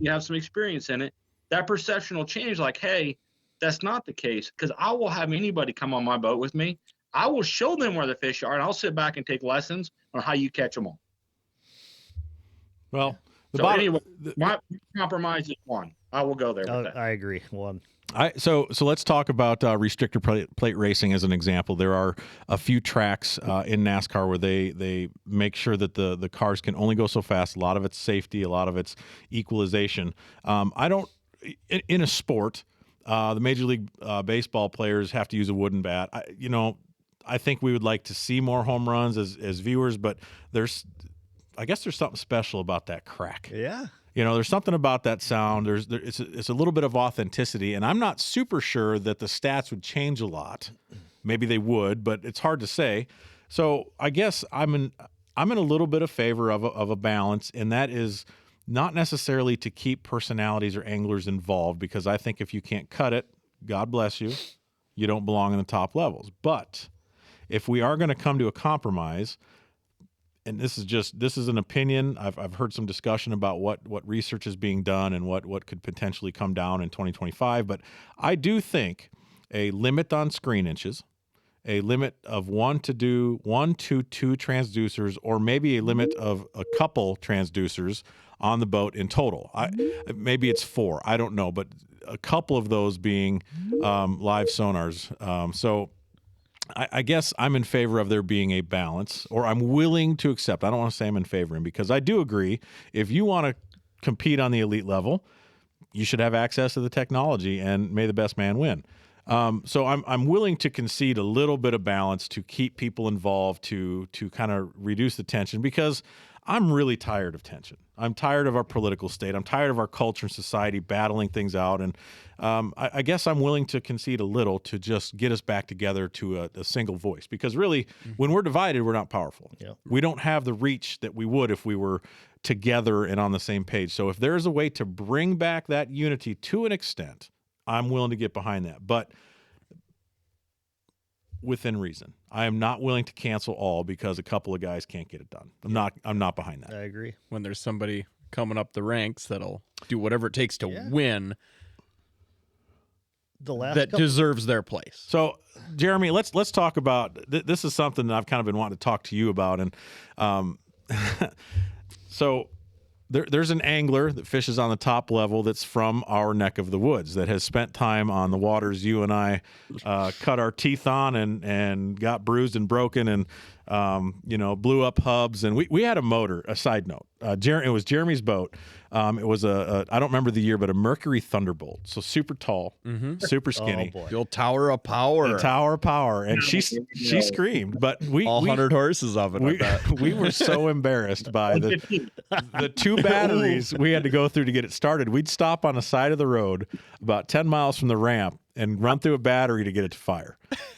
have some experience in it, that perception will change. Like, hey, that's not the case, because I will have anybody come on my boat with me. I will show them where the fish are, and I'll sit back and take lessons on how you catch them all. Well, my compromise is one. I will go there with that. I agree. One. So let's talk about restrictor plate racing as an example. There are a few tracks in NASCAR where they make sure that the cars can only go so fast. A lot of it's safety, a lot of it's equalization. In a sport, the Major League Baseball players have to use a wooden bat. I think we would like to see more home runs as viewers, but I guess there's something special about that crack. Yeah. There's something about that sound. It's a little bit of authenticity, and I'm not super sure that the stats would change a lot. Maybe they would, but it's hard to say. So I guess I'm in a little bit of favor of a balance, and that is not necessarily to keep personalities or anglers involved, because I think if you can't cut it, God bless you, you don't belong in the top levels. But if we are going to come to a compromise, and this is an opinion. I've heard some discussion about what research is being done and what could potentially come down in 2025. But I do think a limit on screen inches, a limit of 1 to 2 transducers, or maybe a limit of a couple transducers on the boat in total. Maybe it's 4. I don't know, but a couple of those being live sonars. So I guess I'm in favor of there being a balance, or I'm willing to accept. I don't want to say I'm in favor of, because I do agree, if you want to compete on the elite level, you should have access to the technology, and may the best man win. So I'm willing to concede a little bit of balance to keep people involved, to kind of reduce the tension, because I'm really tired of tension. I'm tired of our political state. I'm tired of our culture and society battling things out. And I guess I'm willing to concede a little to just get us back together to a single voice. Because really, when we're divided, we're not powerful. Yeah. We don't have the reach that we would if we were together and on the same page. So if there's a way to bring back that unity to an extent, I'm willing to get behind that. But within reason. I am not willing to cancel all because a couple of guys can't get it done. I'm not behind that. I agree. When there's somebody coming up the ranks that'll do whatever it takes to win, The last that couple, deserves their place. So, Jeremy, let's talk about this is something that I've kind of been wanting to talk to you about, and so there's an angler that fishes on the top level that's from our neck of the woods that has spent time on the waters you and I cut our teeth on and got bruised and broken and blew up hubs, and we had a motor. A side note, it was Jeremy's boat. It was I don't remember the year, but a Mercury Thunderbolt. So super tall, super skinny. Oh, boy. The old Tower of Power. The Tower of Power, and she screamed, but all 100 horses of it. I bet. We were so embarrassed by the two batteries we had to go through to get it started. We'd stop on the side of the road about 10 miles from the ramp and run through a battery to get it to fire.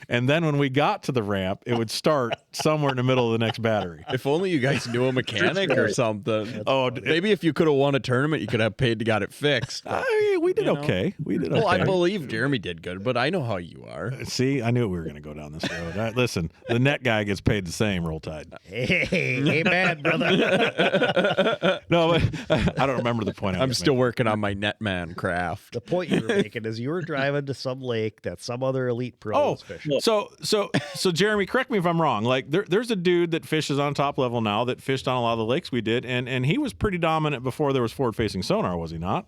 And then when we got to the ramp, it would start somewhere in the middle of the next battery. If only you guys knew a mechanic or something. Maybe if you could have won a tournament, you could have paid to got it fixed. But, we did okay. We did okay. Well, I believe Jeremy did good, but I know how you are. See, I knew we were going to go down this road. Listen, the net guy gets paid the same, Roll Tide. Hey, bad brother. No, but I don't remember the point. I'm still working on my netman craft. The point you were making is you were driving to some lake that some other elite pro was fishing. So Jeremy, correct me if I'm wrong. Like there's a dude that fishes on top level now that fished on a lot of the lakes we did, and he was pretty dominant before there was forward-facing sonar, was he not?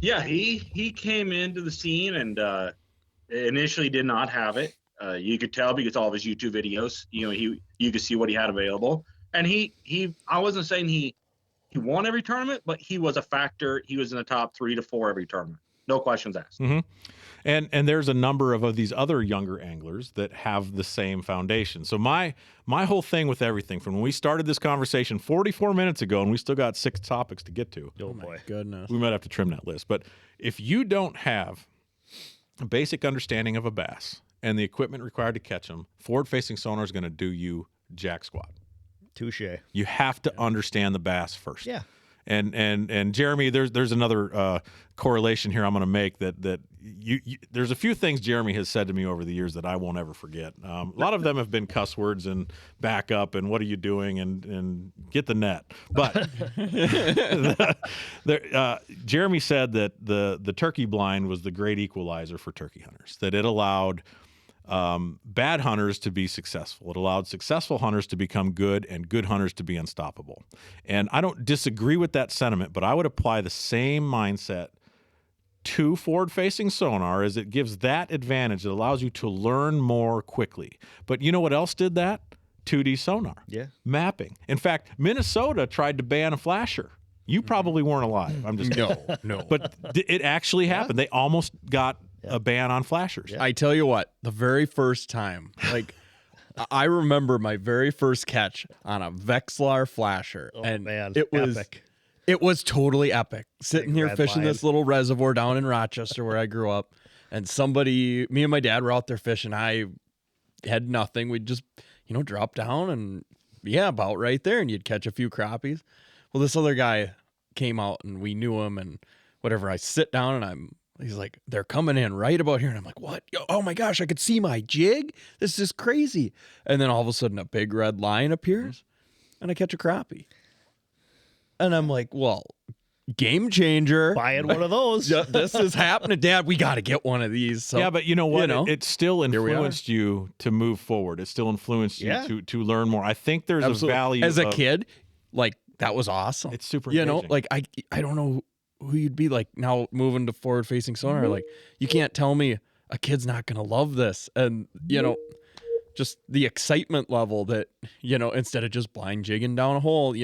Yeah, he came into the scene and initially did not have it. You could tell because all of his YouTube videos, you could see what he had available. And I wasn't saying he won every tournament, but he was a factor. He was in the top 3 to 4 every tournament. No questions asked. Mm-hmm. And there's a number of these other younger anglers that have the same foundation. So my whole thing with everything from when we started this conversation 44 minutes ago, and we still got 6 topics to get to. Oh boy, goodness. We might have to trim that list. But if you don't have a basic understanding of a bass and the equipment required to catch them, forward-facing sonar is going to do you jack squat. touche. You have to understand the bass first. Yeah. And Jeremy, there's another correlation here I'm going to make that you there's a few things Jeremy has said to me over the years that I won't ever forget. A lot of them have been cuss words and back up and what are you doing and get the net. But Jeremy said that the turkey blind was the great equalizer for turkey hunters, that it allowed bad hunters to be successful. It allowed successful hunters to become good and good hunters to be unstoppable. And I don't disagree with that sentiment, but I would apply the same mindset to forward-facing sonar as it gives that advantage. It allows you to learn more quickly. But you know what else did that? 2D sonar. Yeah. Mapping. In fact, Minnesota tried to ban a flasher. You probably weren't alive. I'm just No. But it actually happened. They almost got a ban on flashers. Yeah. I tell you what, the very first time, like I remember my very first catch on a Vexlar flasher, and man, it was epic. It was totally epic. Sitting Big here red fishing line. this little reservoir down in Rochester where I grew up, and me and my dad were out there fishing. I had nothing. We'd just, drop down and about right there, and you'd catch a few crappies. Well, this other guy came out and we knew him and whatever. I sit down and he's like, they're coming in right about here. And I'm like, what? Oh my gosh, I could see my jig. This is crazy. And then all of a sudden a big red line appears and I catch a crappie. And I'm like, well, game changer. Buying one of those. This is happening, Dad. We got to get one of these. So, yeah, but you know what? It still Here we are. influenced you to move forward. It still influenced you to learn more. I think there's absolutely. a value. As a kid, like that was awesome. It's super engaging. engaging. Like I don't know who you'd be like now moving to forward facing sonar. Like you can't tell me a kid's not going to love this. And just the excitement level that, instead of just blind jigging down a hole,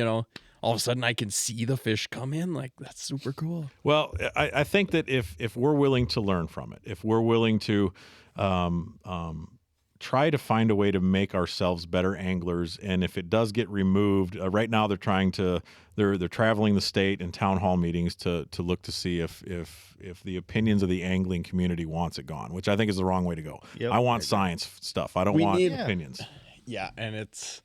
all of a sudden I can see the fish come in. Like that's super cool. Well, I think that if we're willing to learn from it, if we're willing to try to find a way to make ourselves better anglers. And if it does get removed, right now they're traveling the state in town hall meetings to look to see if the opinions of the angling community wants it gone, which I think is the wrong way to go. Yep. I want science stuff. I don't want opinions. Yeah, and it's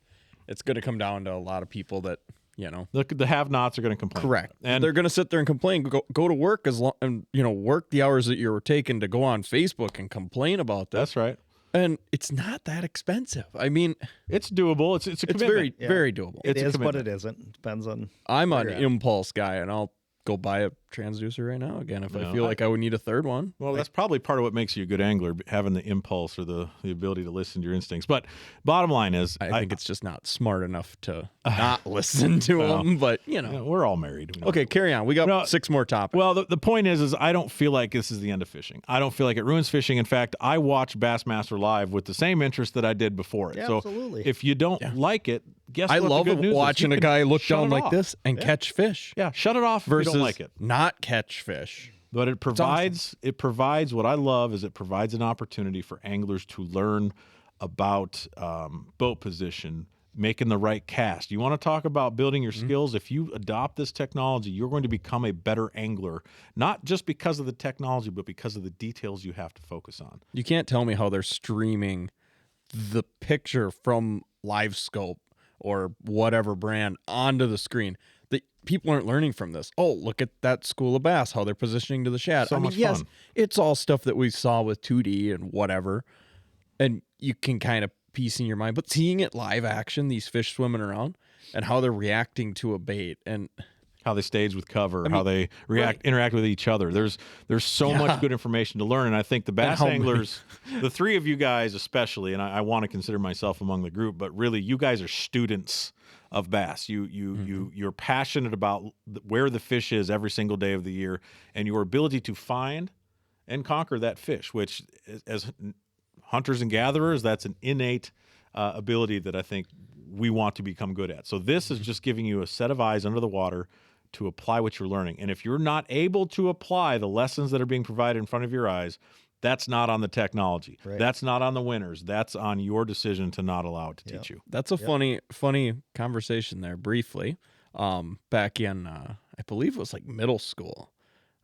going to come down to a lot of people that, you know, the have-nots are going to complain. Correct. And they're going to sit there and complain. Go to work and work the hours that you're taking to go on Facebook and complain about this. that's right. And it's not that expensive. I mean, It's doable. It's a it's commitment. very doable. It It's a is, but commitment. it isn't. Depends on. I'm an Figure it out. impulse guy, and I'll go buy a transducer right now again if I No, feel like I would need a third one. Well, that's probably part of what makes you a good angler, having the impulse or the ability to listen to your instincts. But bottom line is, I think it's just not smart enough to not listen to them. But we're all married. We know. Okay, carry on. We got 6 more topics. Well, the point is I don't feel like this is the end of fishing. I don't feel like it ruins fishing. In fact, I watch Bassmaster Live with the same interest that I did before it. Yeah, so absolutely. if you don't like it, guess I what? love the good news is watching you a can guy look shut down it like off. this and catch fish. Yeah, shut it off Versus if you don't like it. not catch fish. But it provides what I love is it provides an opportunity for anglers to learn about boat position, making the right cast. You want to talk about building your skills? If you adopt this technology, you're going to become a better angler, not just because of the technology, but because of the details you have to focus on. You can't tell me how they're streaming the picture from LiveScope or whatever brand onto the screen. The people aren't learning from this. Oh, look at that school of bass, how they're positioning to the shad. So much yes, fun. it's all stuff that we saw with 2D and whatever, and you can kind of piece in your mind. But seeing it live action, these fish swimming around, and how they're reacting to a bait, and How they stage with cover, how they interact with each other. There's so much good information to learn, and I think the bass how anglers, the three of you guys especially, and I want to consider myself among the group, but really you guys are students of bass. You're passionate about where the fish is every single day of the year, and your ability to find and conquer that fish, which as hunters and gatherers, that's an innate ability that I think we want to become good at. So this is just giving you a set of eyes under the water to apply what you're learning. And if you're not able to apply the lessons that are being provided in front of your eyes, that's not on the technology. Right. That's not on the winners. That's on your decision to not allow it to teach you. that's a funny conversation there. Briefly, back in I believe it was like middle school.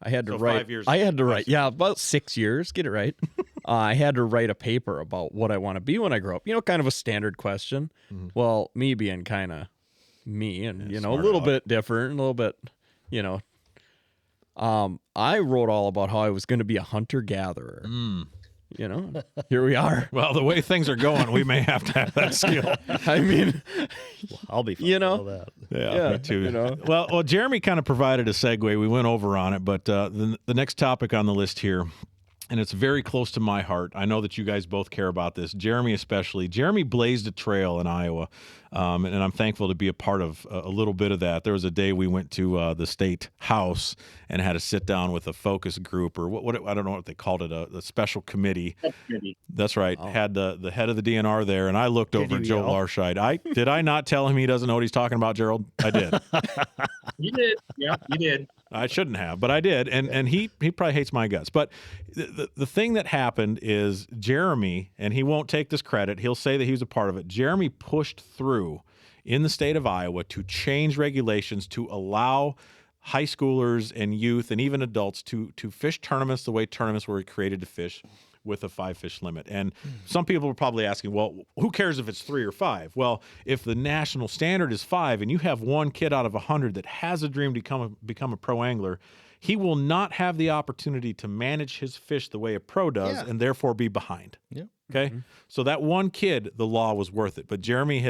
I had to So write. 5 years I ago. had to write. Yeah, about 6 years. Get it right. I had to write a paper about what I want to be when I grow up. kind of a standard question. Well, me being kind of me, and a smart little aleck. bit different, a little bit, I wrote all about how I was going to be a hunter gatherer. Here we are. Well, the way things are going, we may have to have that skill. I mean, I'll be fine You know? with all that. Yeah, me too. Well, Jeremy kind of provided a segue. We went over on it, but the next topic on the list here, and it's very close to my heart. I know that you guys both care about this, Jeremy especially. Jeremy blazed a trail in Iowa, and I'm thankful to be a part of a little bit of that. There was a day we went to the state house and had to sit down with a focus group, or what I don't know what they called it, a special committee. That's right. Had the head of the DNR there, and I looked over at you Joe yell? Larscheid. Did I not tell him he doesn't know what he's talking about, Gerald? I did. You did. Yeah, you did. I shouldn't have, but I did, and he probably hates my guts. But the thing that happened is Jeremy, and he won't take this credit. He'll say that he was a part of it. Jeremy pushed through in the state of Iowa to change regulations to allow high schoolers and youth and even adults to fish tournaments the way tournaments were created to fish, with a 5-fish limit. And some people are probably asking, well, who cares if it's 3 or 5? Well, if the national standard is 5 and you have one kid out of 100 that has a dream to become a pro angler, he will not have the opportunity to manage his fish the way a pro does, Yeah. and therefore be behind. Yeah. Okay. So that one kid, the law was worth it. But Jeremy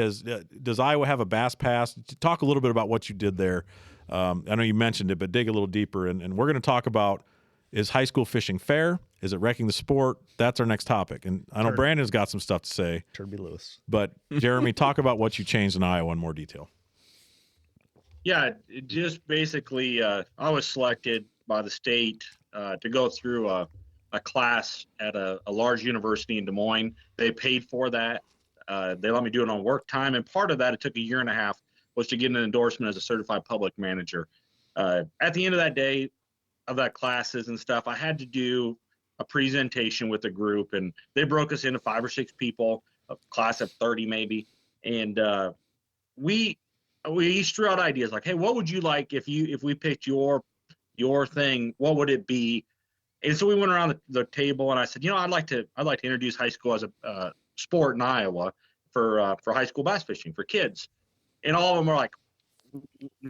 does Iowa have a bass pass? Talk a little bit about what you did there. I know you mentioned it, but dig a little deeper. And we're going to talk about, is high school fishing fair? Is it wrecking the sport? That's our next topic. And I know Brandon's got some stuff to say. Turn me loose. But Jeremy, talk about what you changed in Iowa in more detail. Yeah, it just basically, I was selected by the state to go through a class at a large university in Des Moines. They paid for that. They let me do it on work time. And part of that, it took a year and a half, was to get an endorsement as a certified public manager. At the end of that day, of that classes and stuff, I had to do a presentation with a group, and they broke us into 5 or 6 people, a class of 30 maybe. And we each threw out ideas like, hey, what would you like if we picked your thing, what would it be? And so we went around the table, and I said, I'd like to introduce high school as a sport in Iowa for high school bass fishing for kids. And all of them were like,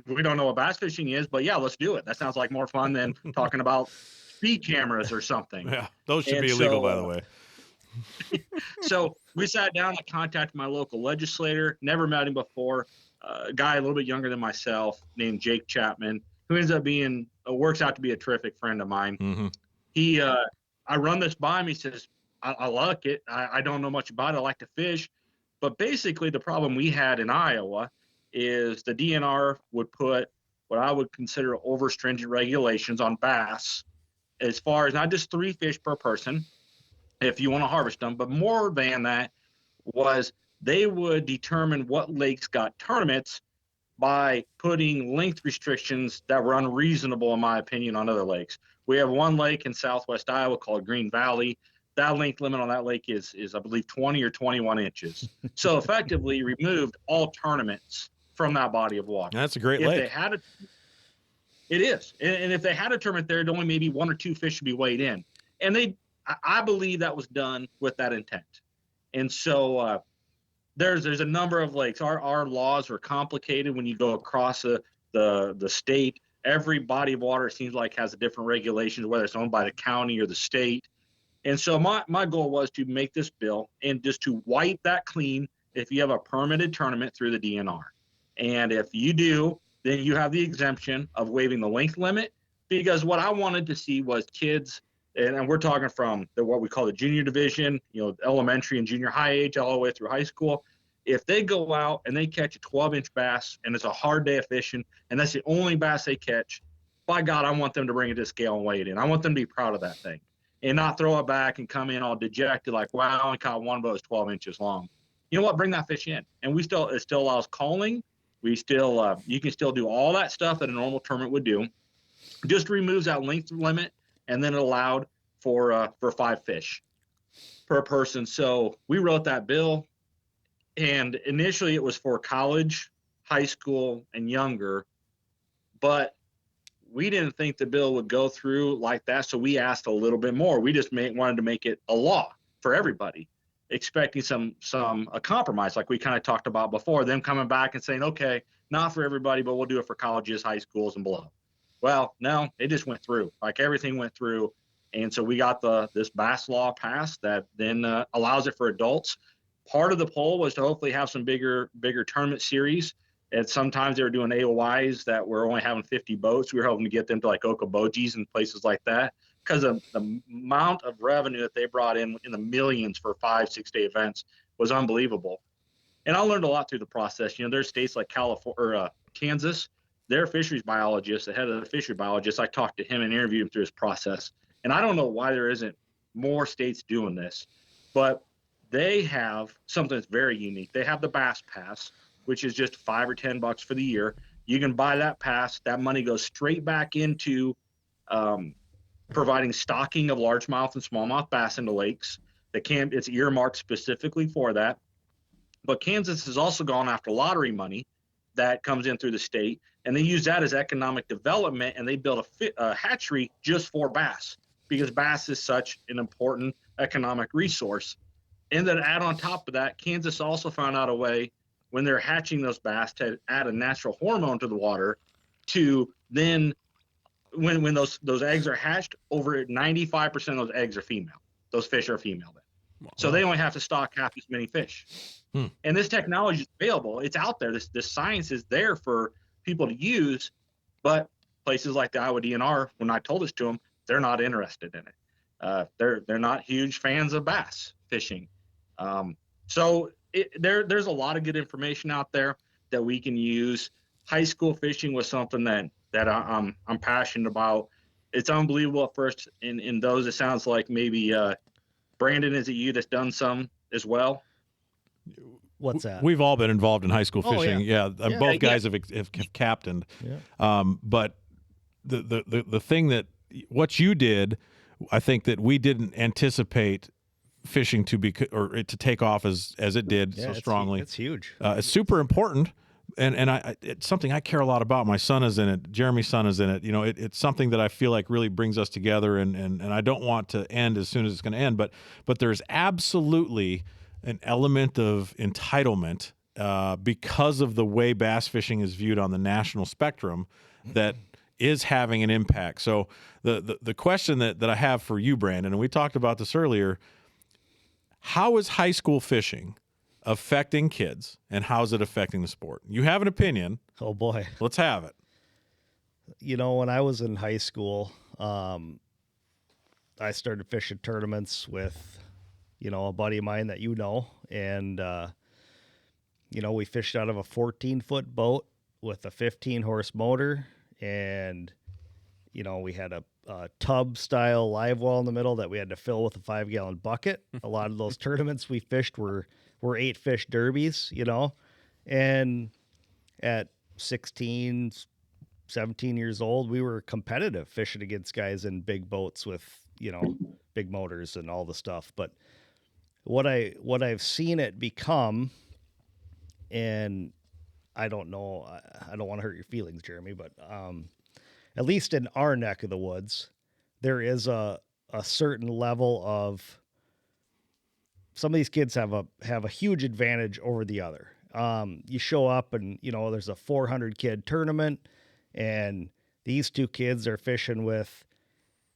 we don't know what bass fishing is, but yeah, let's do it. That sounds like more fun than talking about speed cameras or something. Yeah, those should be illegal, by the way. So we sat down. I contacted my local legislator. Never met him before. A guy a little bit younger than myself named Jake Chapman, who ends up works out to be a terrific friend of mine. Mm-hmm. I run this by him. He says, I like it. I don't know much about it. I like to fish. But basically the problem we had in Iowa is the DNR would put what I would consider over stringent regulations on bass, as far as not just 3 fish per person, if you want to harvest them, but more than that was they would determine what lakes got tournaments by putting length restrictions that were unreasonable, in my opinion, on other lakes. We have one lake in southwest Iowa called Green Valley. That length limit on that lake is I believe 20 or 21 inches. So effectively removed all tournaments from that body of water. That's a great lake. It is. And if they had a tournament there, only maybe 1 or 2 fish should be weighed in. And I believe that was done with that intent. And so there's a number of lakes. Our laws are complicated when you go across the state. Every body of water, it seems like, has a different regulations, whether it's owned by the county or the state. And so my goal was to make this bill and just to wipe that clean if you have a permitted tournament through the DNR. And if you do, then you have the exemption of waiving the length limit, because what I wanted to see was kids, and we're talking from what we call the junior division, elementary and junior high age, all the way through high school. If they go out and they catch a 12-inch bass and it's a hard day of fishing and that's the only bass they catch, by God, I want them to bring it to scale and weigh it in. I want them to be proud of that thing and not throw it back and come in all dejected like, wow, I only caught one, but it was 12 inches long. You know what? Bring that fish in. And it still allows calling. We still, you can still do all that stuff that a normal tournament would do. Just removes that length limit, and then it allowed for 5 fish per person. So we wrote that bill, and initially it was for college, high school, and younger, but we didn't think the bill would go through like that, so we asked a little bit more. We just wanted to make it a law for everybody, expecting a compromise like we kind of talked about before, them coming back and saying, okay, not for everybody, but we'll do it for colleges, high schools, and below. Well, no, it just went through. Like everything went through. And so we got this bass law passed that then allows it for adults. Part of the poll was to hopefully have some bigger tournament series. And sometimes they were doing AOYs that were only having 50 boats. We were hoping to get them to like Okoboji's and places like that, because of the amount of revenue that they brought in the millions for 5-6 day events was unbelievable. And I learned a lot through the process. There's states like California or Kansas, their fisheries biologist, the head of the fishery biologist, I talked to him and interviewed him through his process. And I don't know why there isn't more states doing this, but they have something that's very unique. They have the Bass Pass, which is just $5 or $10 for the year. You can buy that pass. That money goes straight back into providing stocking of largemouth and smallmouth bass into lakes. It's earmarked specifically for that. But Kansas has also gone after lottery money that comes in through the state, and they use that as economic development, and they built a hatchery just for bass, because bass is such an important economic resource. And then add on top of that, Kansas also found out a way when they're hatching those bass to add a natural hormone to the water to then when those eggs are hatched, over 95% of those eggs are female. Those fish are female then. Wow. So they only have to stock half as many fish. And this technology is available. It's out there. This science is there for people to use, but places like the Iowa DNR, when I told this to them, they're not interested in it. They're not huge fans of bass fishing. So there's a lot of good information out there that we can use. High school fishing was something that I'm passionate about. It's unbelievable at first. In those, it sounds like maybe Brandon, is it you that's done some as well? What's that? We've all been involved in high school fishing. Both guys have captained. Yeah. But the thing that what you did I think that we didn't anticipate fishing to be or it to take off as it did so strongly. It's huge. It's super important, and it's something I care a lot about. My son is in it. Jeremy's son is in it. You know, it's something that I feel like really brings us together, and I don't want to end as soon as it's going to end. But there's absolutely an element of entitlement because of the way bass fishing is viewed on the national spectrum that is having an impact. So the question that I have for you, Brandon, and we talked about this earlier. How is high school fishing affecting kids, and how is it affecting the sport? You have an opinion. Oh, boy. Let's have it. You know, when I was in high school, I started fishing tournaments with, you know, a buddy of mine that you know. And, you know, we fished out of a 14-foot boat with a 15-horse motor. And, you know, we had a tub-style live well in the middle that we had to fill with a 5-gallon bucket. A lot of those tournaments we fished were 8-fish derbies, you know. And at 16, 17 years old, we were competitive fishing against guys in big boats with, you know, big motors and all the stuff. But what I've seen it become, and I don't know, I don't want to hurt your feelings, Jeremy, but at least in our neck of the woods, there is a certain level of, some of these kids have a huge advantage over the other. You show up and, you know, there's a 400 kid tournament, and these two kids are fishing with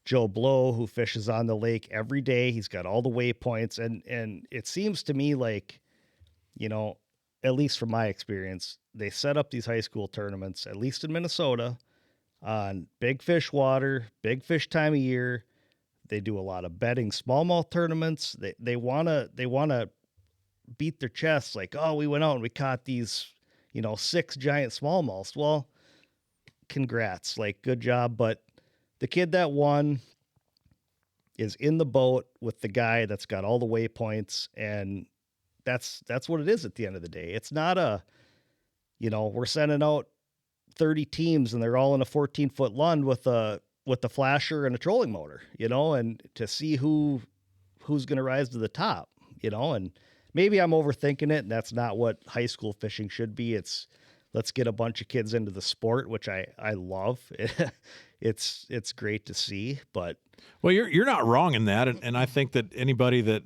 Joe Blow, who fishes on the lake every day. He's got all the waypoints, and it seems to me like, you know, at least from my experience, they set up these high school tournaments, at least in Minnesota, on big fish water, big fish time of year. They do a lot of betting smallmouth tournaments. They wanna beat their chests like, oh, we went out and we caught these, you know, 6 giant smallmouths. Well, congrats, like, good job. But the kid that won is in the boat with the guy that's got all the waypoints, and that's what it is at the end of the day. It's not a, you know, we're sending out 30 teams and they're all in a 14-foot Lund with a flasher and a trolling motor, you know, and to see who's going to rise to the top, you know. And maybe I'm overthinking it, and that's not what high school fishing should be. It's, let's get a bunch of kids into the sport, which I love. It's great to see. But well, you're not wrong in that, and I think that anybody that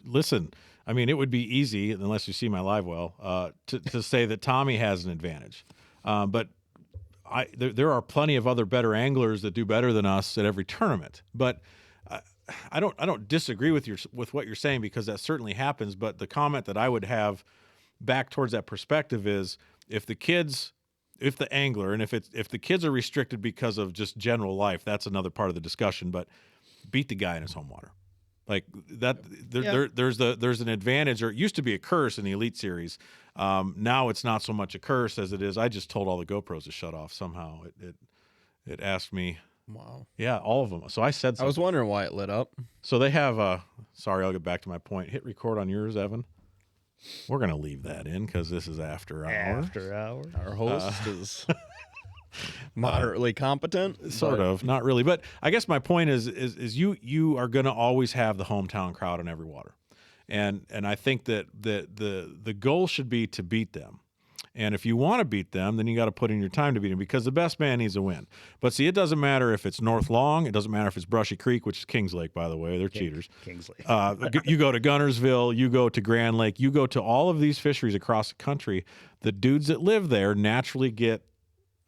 listen, I mean, it would be easy, unless you see my live well, to say that Tommy has an advantage, but there are plenty of other better anglers that do better than us at every tournament. But I don't disagree with what you're saying, because that certainly happens. But the comment that I would have back towards that perspective is, if the angler, and if the kids are restricted because of just general life, that's another part of the discussion. But beat the guy in his home water. Like that, there's an advantage, or it used to be a curse in the Elite Series. Now it's not so much a curse as it is. I just told all the GoPros to shut off somehow. It asked me. Wow. Yeah, all of them. So I said something. I was wondering why it lit up. So they have. Sorry, I'll get back to my point. Hit record on yours, Evan. We're gonna leave that in because this is after hours. After hours. Our host is moderately competent, sort of, not really. But I guess my point is you are going to always have the hometown crowd on every water, and I think that the goal should be to beat them. And if you want to beat them, then you got to put in your time to beat them, because the best man needs a win. But see, it doesn't matter if it's North Long, it doesn't matter if it's Brushy Creek, which is Kings Lake, by the way. They're cheaters. Kings Lake. You go to Gunnersville, you go to Grand Lake, you go to all of these fisheries across the country. The dudes that live there naturally get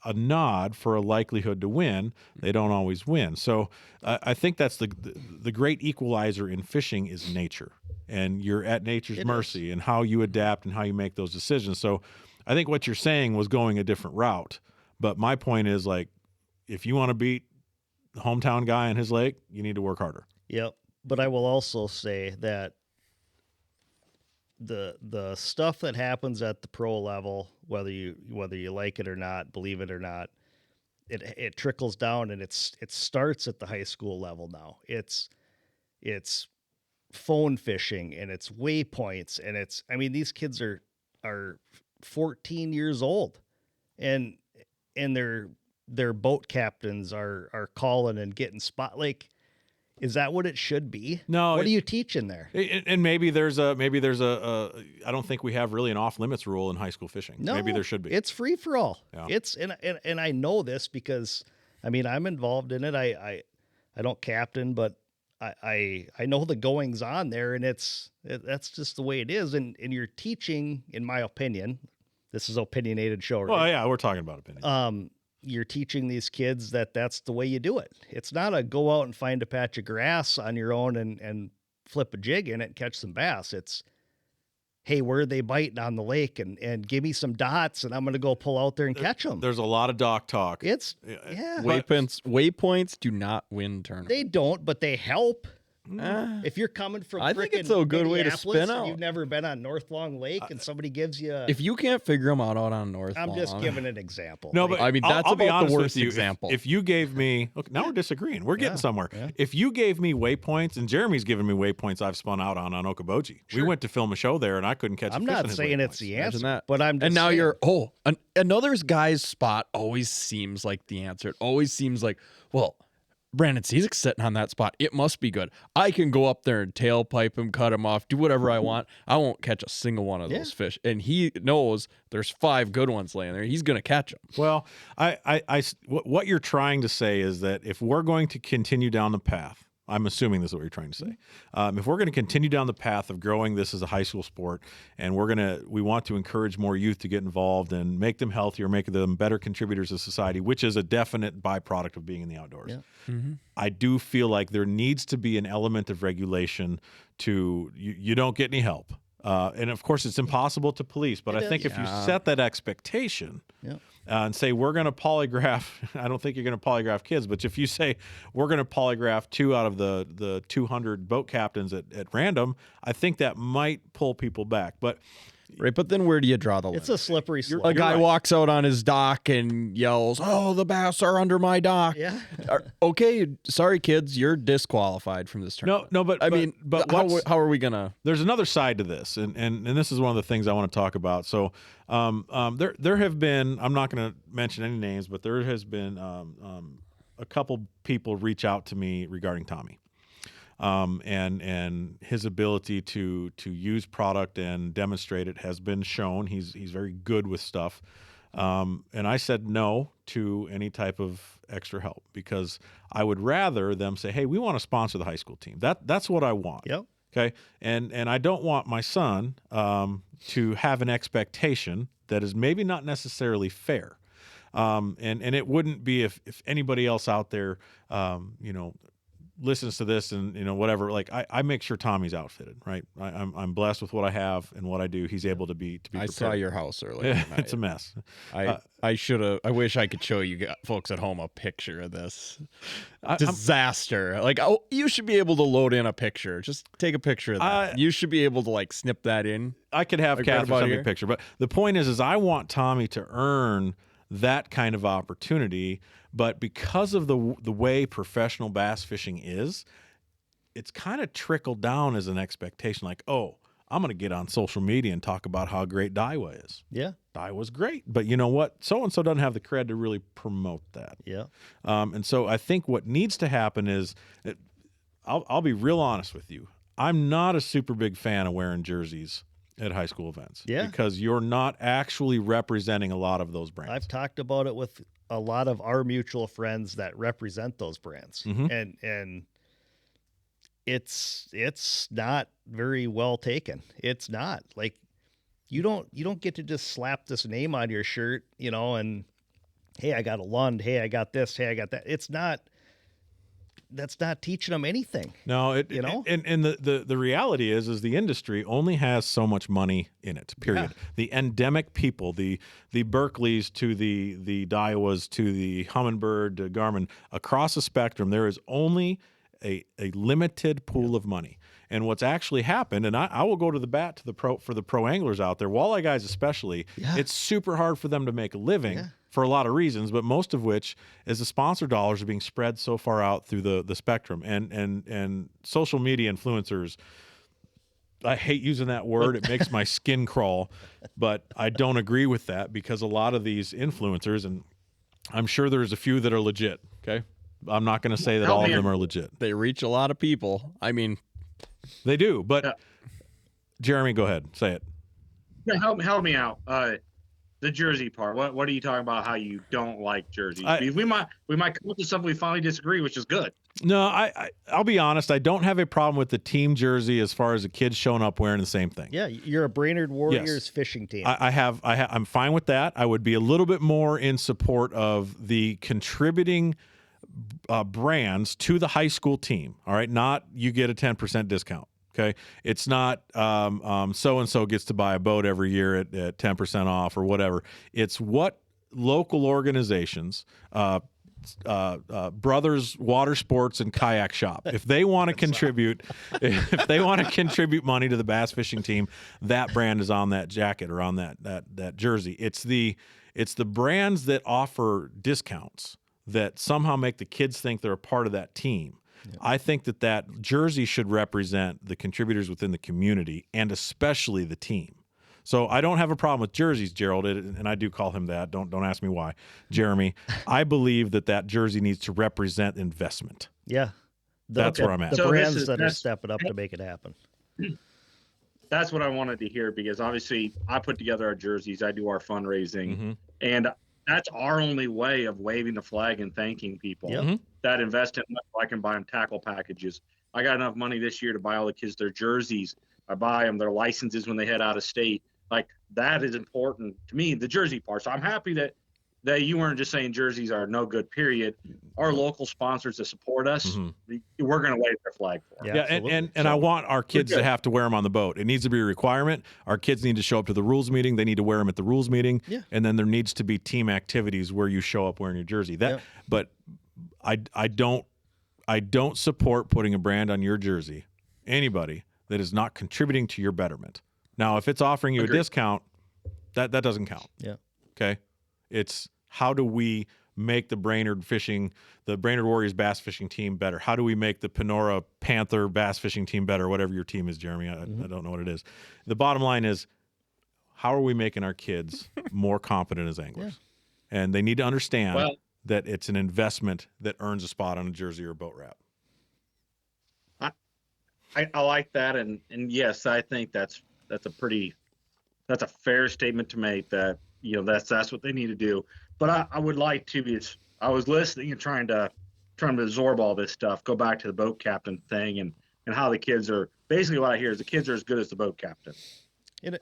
a nod for a likelihood to win. They don't always win. So I think that's the great equalizer in fishing is nature, and you're at nature's mercy and how you adapt and how you make those decisions. So I think what you're saying was going a different route, but my point is, like, if you want to beat the hometown guy in his lake, you need to work harder. Yep. But I will also say that the stuff that happens at the pro level, whether you like it or not, believe it or not, it trickles down, and it starts at the high school level now. It's phone fishing, and it's waypoints, and I mean, these kids are 14 years old, and their boat captains are calling and getting spot. Like, Is that what it should be? No. What do you teach in there? And maybe there's a I don't think we have really an off limits rule in high school fishing. No, maybe there should be. It's free for all. Yeah. It's and I know this because I mean I'm involved in it. I don't captain, but I know the goings on there, and that's just the way it is. And you're teaching, in my opinion, this is opinionated show, right? Well, yeah, we're talking about opinion. You're teaching these kids that that's the way you do it. It's not a go out and find a patch of grass on your own and flip a jig in it and catch some bass. It's, hey, where are they biting on the lake? And give me some dots, and I'm going to go pull out there and catch them. There's a lot of dock talk. It's, yeah. Waypoints do not win tournaments. They don't, but they help. If you're coming from I think it's a good way to spin out. You've never been on North Long Lake and somebody gives you if you can't figure them out on North I'm Long, just giving an example. No, but I mean, that's I'll be about the honest worst with you. example. If you gave me, look, now we're disagreeing. We're getting somewhere. Yeah. If you gave me waypoints, and Jeremy's given me waypoints I've spun out on Okoboji. We went to film a show there, and I couldn't catch. I'm a fish not in his saying waypoints. it's the answer, that. but I'm just and now saying. you're another guy's spot always seems like the answer. It always seems like, well, Brandon Cizek's sitting on that spot. It must be good. I can go up there and tailpipe him, cut him off, do whatever I want. I won't catch a single one of those fish. And he knows there's 5 good ones laying there. He's going to catch them. Well, what you're trying to say is that if we're going to continue down the path, I'm assuming this is what you're trying to say. If we're going to continue down the path of growing this as a high school sport, and we want to encourage more youth to get involved and make them healthier, make them better contributors to society, which is a definite byproduct of being in the outdoors. Yeah. Mm-hmm. I do feel like there needs to be an element of regulation to you don't get any help. And of course, it's impossible to police, but I think if you set that expectation and say, we're going to polygraph, I don't think you're going to polygraph kids, but if you say we're going to polygraph 2 out of the 200 boat captains at random, I think that might pull people back. But then where do you draw the line? It's a slippery slope. A guy walks out on his dock and yells, "Oh, the bass are under my dock." Yeah. Okay, sorry, kids, you're disqualified from this tournament. No, but how are we gonna? There's another side to this, and this is one of the things I want to talk about. So, there have been, I'm not going to mention any names, but there has been a couple people reach out to me regarding Tommy. And his ability to use product and demonstrate it has been shown. He's very good with stuff. And I said no to any type of extra help because I would rather them say, "Hey, we want to sponsor the high school team." That's what I want. Yep. Okay. And I don't want my son to have an expectation that is maybe not necessarily fair. And it wouldn't be if anybody else out there, listens to this and whatever, like I make sure Tommy's outfitted, right? I'm blessed with what I have and what I do. He's able to be prepared. I saw your house earlier. It's a mess. I wish I could show you folks at home a picture of this disaster. You should be able to load in a picture. Just take a picture of that. You should be able to snip that in. I could have Catherine send me a picture, but the point is I want Tommy to earn that kind of opportunity, but because of the way professional bass fishing is, it's kind of trickled down as an expectation, like, oh, I'm going to get on social media and talk about how great Daiwa is. Yeah. Daiwa's great, but you know what? So-and-so doesn't have the cred to really promote that. Yeah. And so I think what needs to happen is, I'll be real honest with you. I'm not a super big fan of wearing jerseys at high school events. Yeah. Because you're not actually representing a lot of those brands. I've talked about it with a lot of our mutual friends that represent those brands. Mm-hmm. And it's not very well taken. It's not. Like you don't get to just slap this name on your shirt, and hey, I got a Lund, hey, I got this, hey, I got that. That's not teaching them anything. No, and the reality is the industry only has so much money in it. Period. Yeah. The endemic people, the Berkeleys to the Daiwas to the Humminbird to Garmin, across the spectrum, there is only a limited pool of money. And what's actually happened, and I will go to the bat for the pro anglers out there, walleye guys especially. Yeah. It's super hard for them to make a living. Yeah. For a lot of reasons, but most of which is the sponsor dollars are being spread so far out through the spectrum, and social media influencers. I hate using that word; it makes my skin crawl, but I don't agree with that because a lot of these influencers, and I'm sure there's a few that are legit, okay, I'm not going to say that all of them are legit. They reach a lot of people. I mean, they do. But Jeremy, go ahead, say it. Yeah, help me out. The jersey part. What are you talking about? How you don't like jerseys? We might come up with something we finally disagree, which is good. No, I'll be honest. I don't have a problem with the team jersey as far as the kids showing up wearing the same thing. Yeah, you're a Brainerd Warriors fishing team. I'm fine with that. I would be a little bit more in support of the contributing brands to the high school team. All right, not you get a 10% discount. Okay, it's not so and so gets to buy a boat every year at 10% off or whatever. It's what local organizations, Brothers Water Sports and Kayak Shop, if they want to contribute, if they want to contribute money to the bass fishing team, that brand is on that jacket or on that jersey. It's the brands that offer discounts that somehow make the kids think they're a part of that team. Yeah. I think that jersey should represent the contributors within the community and especially the team. So I don't have a problem with jerseys, Gerald, and I do call him that. Don't ask me why, Jeremy. I believe that jersey needs to represent investment. Yeah, that's where I'm at. The brands that are stepping up to make it happen. That's what I wanted to hear because obviously I put together our jerseys. I do our fundraising, and that's our only way of waving the flag and thanking people that invest in us so I can buy them tackle packages. I got enough money this year to buy all the kids their jerseys. I buy them their licenses when they head out of state. Like that is important to me, the jersey part. So I'm happy that you weren't just saying jerseys are no good, period. Our local sponsors that support us, we're going to wave their flag for them. Yeah, and I want our kids to have to wear them on the boat. It needs to be a requirement. Our kids need to show up to the rules meeting. They need to wear them at the rules meeting. Yeah. And then there needs to be team activities where you show up wearing your jersey. But I don't support putting a brand on your jersey, anybody, that is not contributing to your betterment. Now, if it's offering you a discount, that doesn't count. Yeah. Okay? It's how do we make the Brainerd Warriors bass fishing team better? How do we make the Panora Panther bass fishing team better? Whatever your team is, Jeremy, I don't know what it is. The bottom line is, how are we making our kids more competent as anglers? Yeah. And they need to understand that it's an investment that earns a spot on a jersey or a boat wrap. I like that, and yes, I think that's a fair statement to make. That that's what they need to do. But I would like to. I was listening and trying to absorb all this stuff. Go back to the boat captain thing and how the kids are. Basically, what I hear is the kids are as good as the boat captain in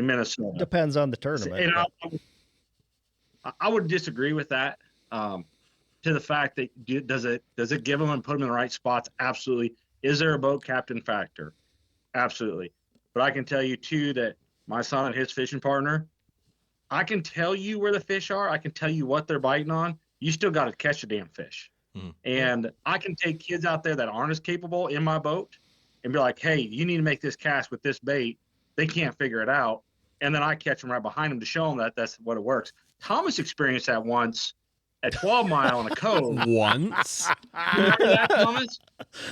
Minnesota. Depends on the tournament. And I would disagree with that. To the fact that does it give them and put them in the right spots? Absolutely. Is there a boat captain factor? Absolutely. But I can tell you too that my son and his fishing partner, I can tell you where the fish are. I can tell you what they're biting on. You still got to catch the damn fish. And I can take kids out there that aren't as capable in my boat and be like, hey, you need to make this cast with this bait. They can't figure it out. And then I catch them right behind them to show them that that's what it works. Thomas experienced that once at 12 Mile in a cove. Once? Remember that, Thomas?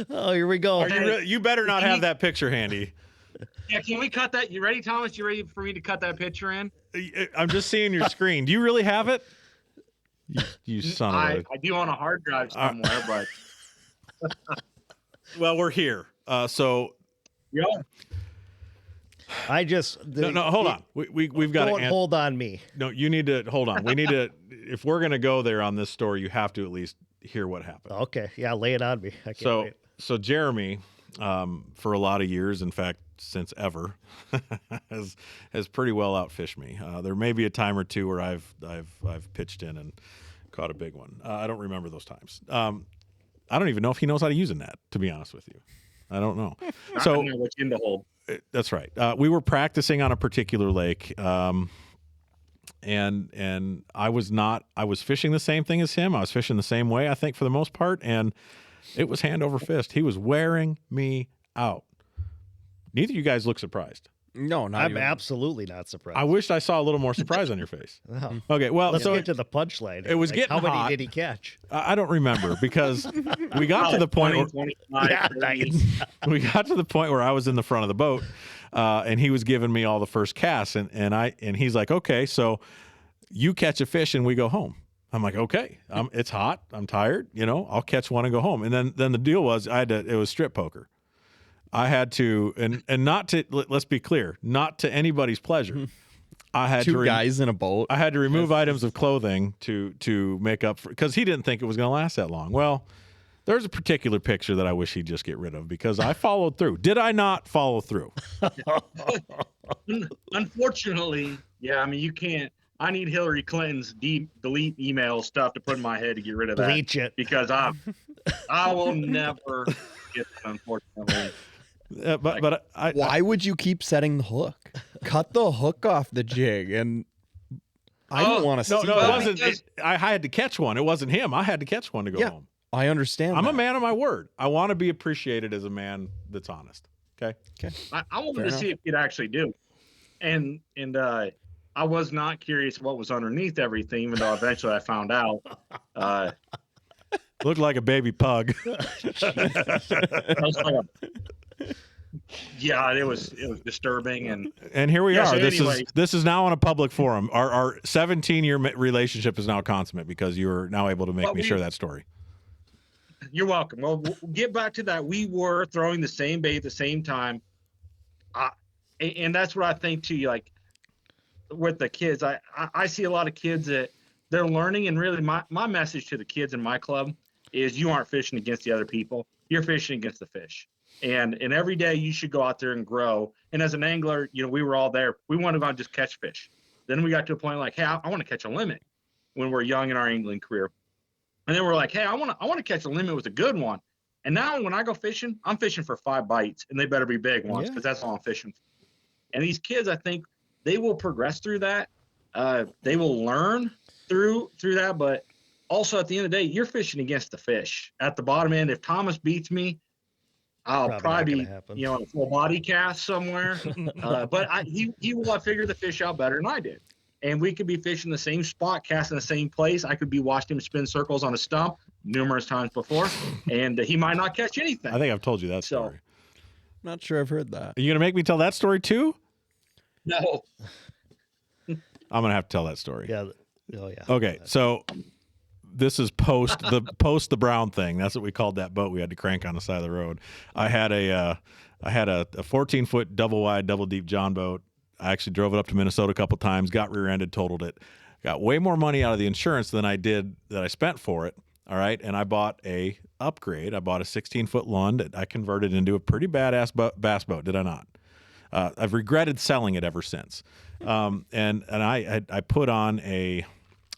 Oh, here we go. You better not have that picture handy. Yeah, can we cut that? You ready, Thomas? You ready for me to cut that picture in? I'm just seeing your screen. Do you really have it? You son of a... I do on a hard drive somewhere, but... Well, we're here. So... Yeah. No, hold on. We've got to... Hold on me. No, you need to... Hold on. We need to... If we're going to go there on this story, you have to at least hear what happened. Okay. Yeah, lay it on me. I can't wait. So Jeremy, for a lot of years, in fact, since ever, has pretty well outfished me. There may be a time or two where I've pitched in and caught a big one. I don't remember those times. I don't even know if he knows how to use a net, to be honest with you. I don't know. So I don't know what's in the hole. That's right. We were practicing on a particular lake, and I was fishing the same thing as him. I was fishing the same way, I think, for the most part, and it was hand over fist. He was wearing me out. Neither of you guys look surprised. No, I'm absolutely not surprised. I wish I saw a little more surprise on your face. No. Okay, well, let's get to the punchline. It was getting how hot. many did he catch? I don't remember because we got to the point we got to the point where I was in the front of the boat, and he was giving me all the first casts, and he's like, okay, so you catch a fish and we go home. I'm like, okay, it's hot. I'm tired. I'll catch one and go home. And then the deal was it was strip poker. I had to, and not to, let's be clear, not to anybody's pleasure. I had two guys in a boat. I had to remove items of clothing to make up for, because he didn't think it was going to last that long. Well, there's a particular picture that I wish he'd just get rid of, because I followed through. Did I not follow through? Unfortunately, yeah. I mean, you can't. I need Hillary Clinton's delete email stuff to put in my head to get rid of that. Delete it. Because I will never get that, unfortunately. But why would you keep setting the hook? Cut the hook off the jig, and I don't want to see. No, that. it wasn't. I had to catch one. It wasn't him. I had to catch one to go home. I understand. I'm that. a man of my word. I want to be appreciated as a man that's honest. Okay. I wanted to see if he'd actually do, and I was not curious what was underneath everything, even though eventually I found out. Looked like a baby pug. Yeah, it was disturbing, and here we are. So This is now on a public forum. Our 17-year relationship is now consummate because you're now able to make me share that story. You're welcome. Well, we'll get back to that. We were throwing the same bait at the same time, and that's what I think too. Like with the kids, I see a lot of kids that they're learning, and really my message to the kids in my club is you aren't fishing against the other people. You're fishing against the fish. And every day you should go out there and grow. And as an angler, we were all there. We wanted to go out and just catch fish. Then we got to a point like, hey, I want to catch a limit when we're young in our angling career. And then we're like, hey, I want to catch a limit with a good one. And now when I go fishing, I'm fishing for 5 bites, and they better be big ones because that's all I'm fishing for. And these kids, I think they will progress through that. They will learn through that. But also at the end of the day, you're fishing against the fish. At the bottom end, if Thomas beats me, I'll probably be, a full body cast somewhere. But he will have figured the fish out better than I did. And we could be fishing the same spot, casting the same place. I could be watching him spin circles on a stump numerous times before, and he might not catch anything. I think I've told you that story. Not sure I've heard that. Are you going to make me tell that story too? No. I'm going to have to tell that story. Yeah. Oh, yeah. Okay, so this is post the Brown thing. That's what we called that boat we had to crank on the side of the road. I had a 14-foot double wide, double deep John boat. I actually drove it up to Minnesota a couple times, got rear-ended, totaled it. Got way more money out of the insurance than I spent for it. All right, and I bought a upgrade. I bought a 16-foot Lund that I converted into a pretty badass bass boat. Did I not? I've regretted selling it ever since. And I put on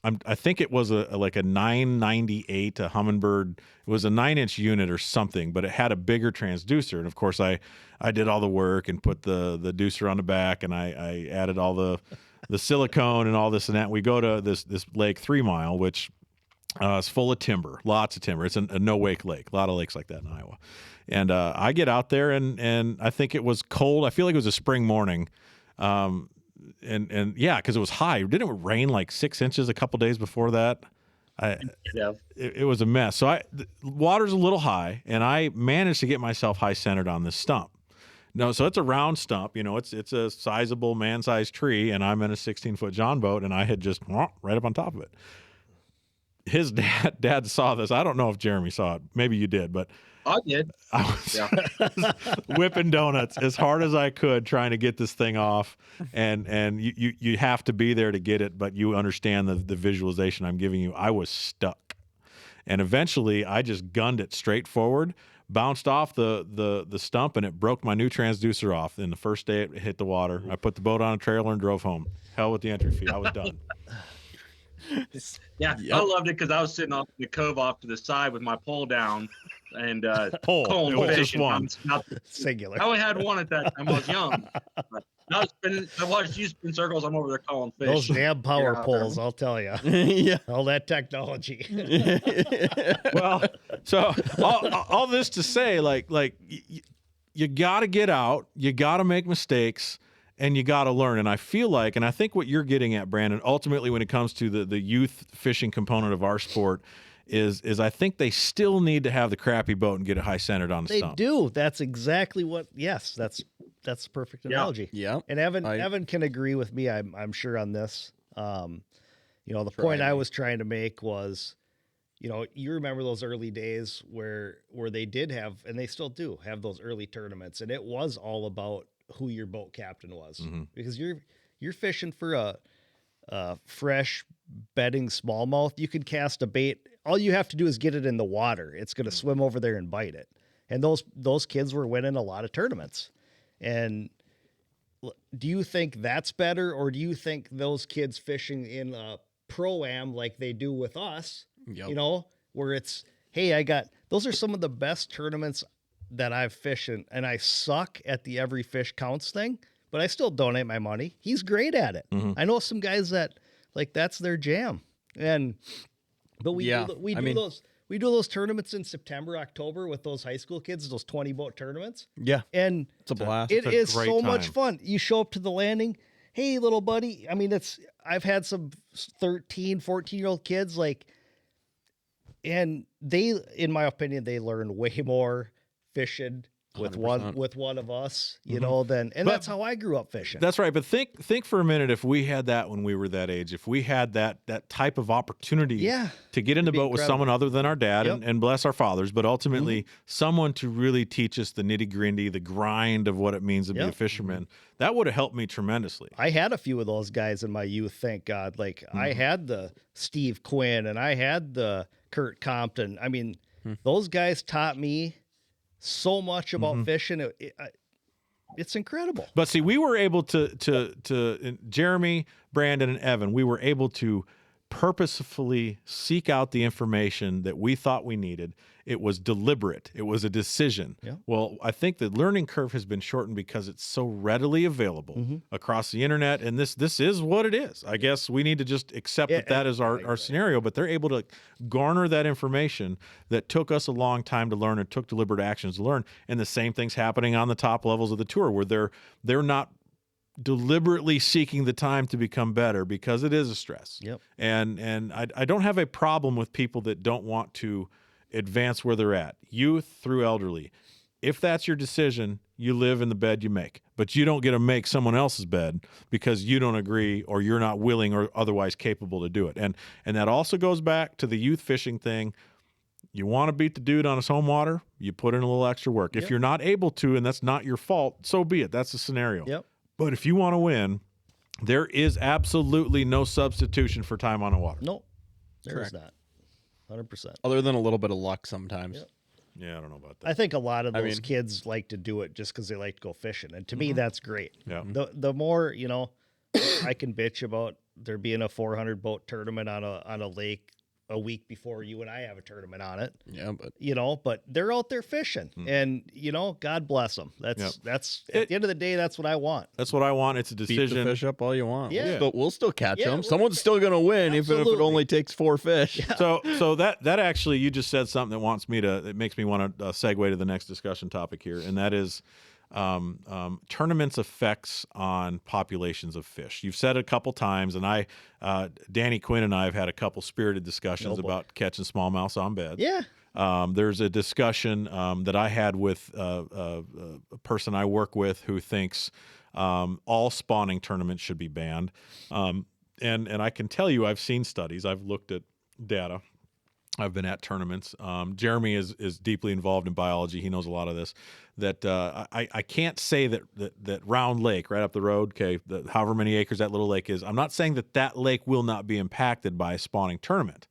I think it was like a 998, a Humminbird. It was a 9-inch unit or something, but it had a bigger transducer. And of course, I did all the work and put the deucer on the back, and I added all the silicone and all this and that. We go to this lake 3 Mile, which is full of timber, lots of timber. It's a no-wake lake, a lot of lakes like that in Iowa. And I get out there, and I think it was cold. I feel like it was a spring morning. And yeah, because it was high. Didn't it rain like 6 inches a couple days before that? It was a mess. So the water's a little high, and I managed to get myself high centered on this stump. No, so it's a round stump. It's a sizable man-sized tree, and I'm in a 16-foot John boat, and I had just right up on top of it. His dad saw this. I don't know if Jeremy saw it. Maybe you did, but I did. I was whipping donuts as hard as I could, trying to get this thing off. And you have to be there to get it, but you understand the visualization I'm giving you. I was stuck. And eventually I just gunned it straight forward, bounced off the stump, and it broke my new transducer off. And the first day it hit the water, I put the boat on a trailer and drove home. Hell with the entry fee. I was done. Yeah, yep. I loved it because I was sitting off in the cove off to the side with my pole down and pole. It was just one. Singular. I only had one at that time. I was young. I watched you spin circles. I'm over there calling fish. Those damn power poles, I'll tell you. Yeah, all that technology. Well, so all this to say, like you got to get out. You got to make mistakes. And you got to learn. And I feel like, and I think what you're getting at, Brandon, ultimately when it comes to the youth fishing component of our sport is I think they still need to have the crappy boat and get it high centered on the stump. They do. That's exactly what, yes, that's the perfect analogy. Yeah. And Evan can agree with me, I'm sure on this. The point I was trying to make was, you remember those early days where they did have, and they still do have, those early tournaments, and it was all about who your boat captain was, because you're fishing for a fresh bedding smallmouth. You could cast a bait. All you have to do is get it in the water. It's going to swim over there and bite it. And those kids were winning a lot of tournaments. And do you think that's better, or do you think those kids fishing in a pro-am like they do with us, where it's, hey, those are some of the best tournaments that I've fished in, and I suck at the every fish counts thing, but I still donate my money. He's great at it. I know some guys that that's their jam. But we do those tournaments in September, October with those high school kids, those 20 boat tournaments. Yeah. And it's a blast. It is so much fun. You show up to the landing. Hey, little buddy. I mean, I've had some 13, 14-year-old kids, and they, in my opinion, they learn way more fishing with 100%. with one of us, that's how I grew up fishing. That's right. But think for a minute, if we had that when we were that age, if we had that type of opportunity to get in the boat with someone other than our dad, and bless our fathers, but ultimately someone to really teach us the nitty-gritty, the grind of what it means to be a fisherman, that would have helped me tremendously. I had a few of those guys in my youth, thank God. I had the Steve Quinn and I had the Kurt Compton. I mean, those guys taught me so much about fishing. It's incredible. But see, we were able to Jeremy, Brandon, and Evan, we were able to purposefully seek out the information that we thought we needed. It was deliberate. It was a decision. Yeah. Well, I think the learning curve has been shortened because it's so readily available across the internet, and this is what it is. I guess we need to just accept that is our scenario, but they're able to garner that information that took us a long time to learn and took deliberate actions to learn, and the same thing's happening on the top levels of the tour where they're not deliberately seeking the time to become better because it is a stress. Yep. And I don't have a problem with people that don't want to advance where they're at, youth through elderly. If that's your decision, you live in the bed you make, but you don't get to make someone else's bed because you don't agree or you're not willing or otherwise capable to do it. And that also goes back to the youth fishing thing. You want to beat the dude on his home water, you put in a little extra work. If you're not able to, and that's not your fault, so be it. That's the scenario. Yep. But if you want to win, there is absolutely no substitution for time on the water. No, there is not. 100%. Other than a little bit of luck sometimes. Yep. Yeah, I don't know about that. I think a lot of those kids like to do it just because they like to go fishing. And to me, that's great. Yeah. The more, I can bitch about there being a 400 boat tournament on a lake a week before you and I have a tournament on it. Yeah, but but they're out there fishing, and God bless them. That's at the end of the day, that's what I want. That's what I want. It's a decision. Beat the fish up all you want. Yeah. We'll still catch them. Someone's still gonna win, even if it only takes 4 fish. Yeah. So that actually, you just said something that makes me want to segue to the next discussion topic here, and that is tournaments' effects on populations of fish. You've said it a couple times, and Danny Quinn and I have had a couple spirited discussions about catching smallmouths on bed. Yeah. There's a discussion that I had with a person I work with who thinks all spawning tournaments should be banned. And I can tell you, I've seen studies, I've looked at data. I've been at tournaments. Jeremy is deeply involved in biology. He knows a lot of this. That I can't say that Round Lake right up the road, however many acres that little lake is, I'm not saying that lake will not be impacted by a spawning tournament.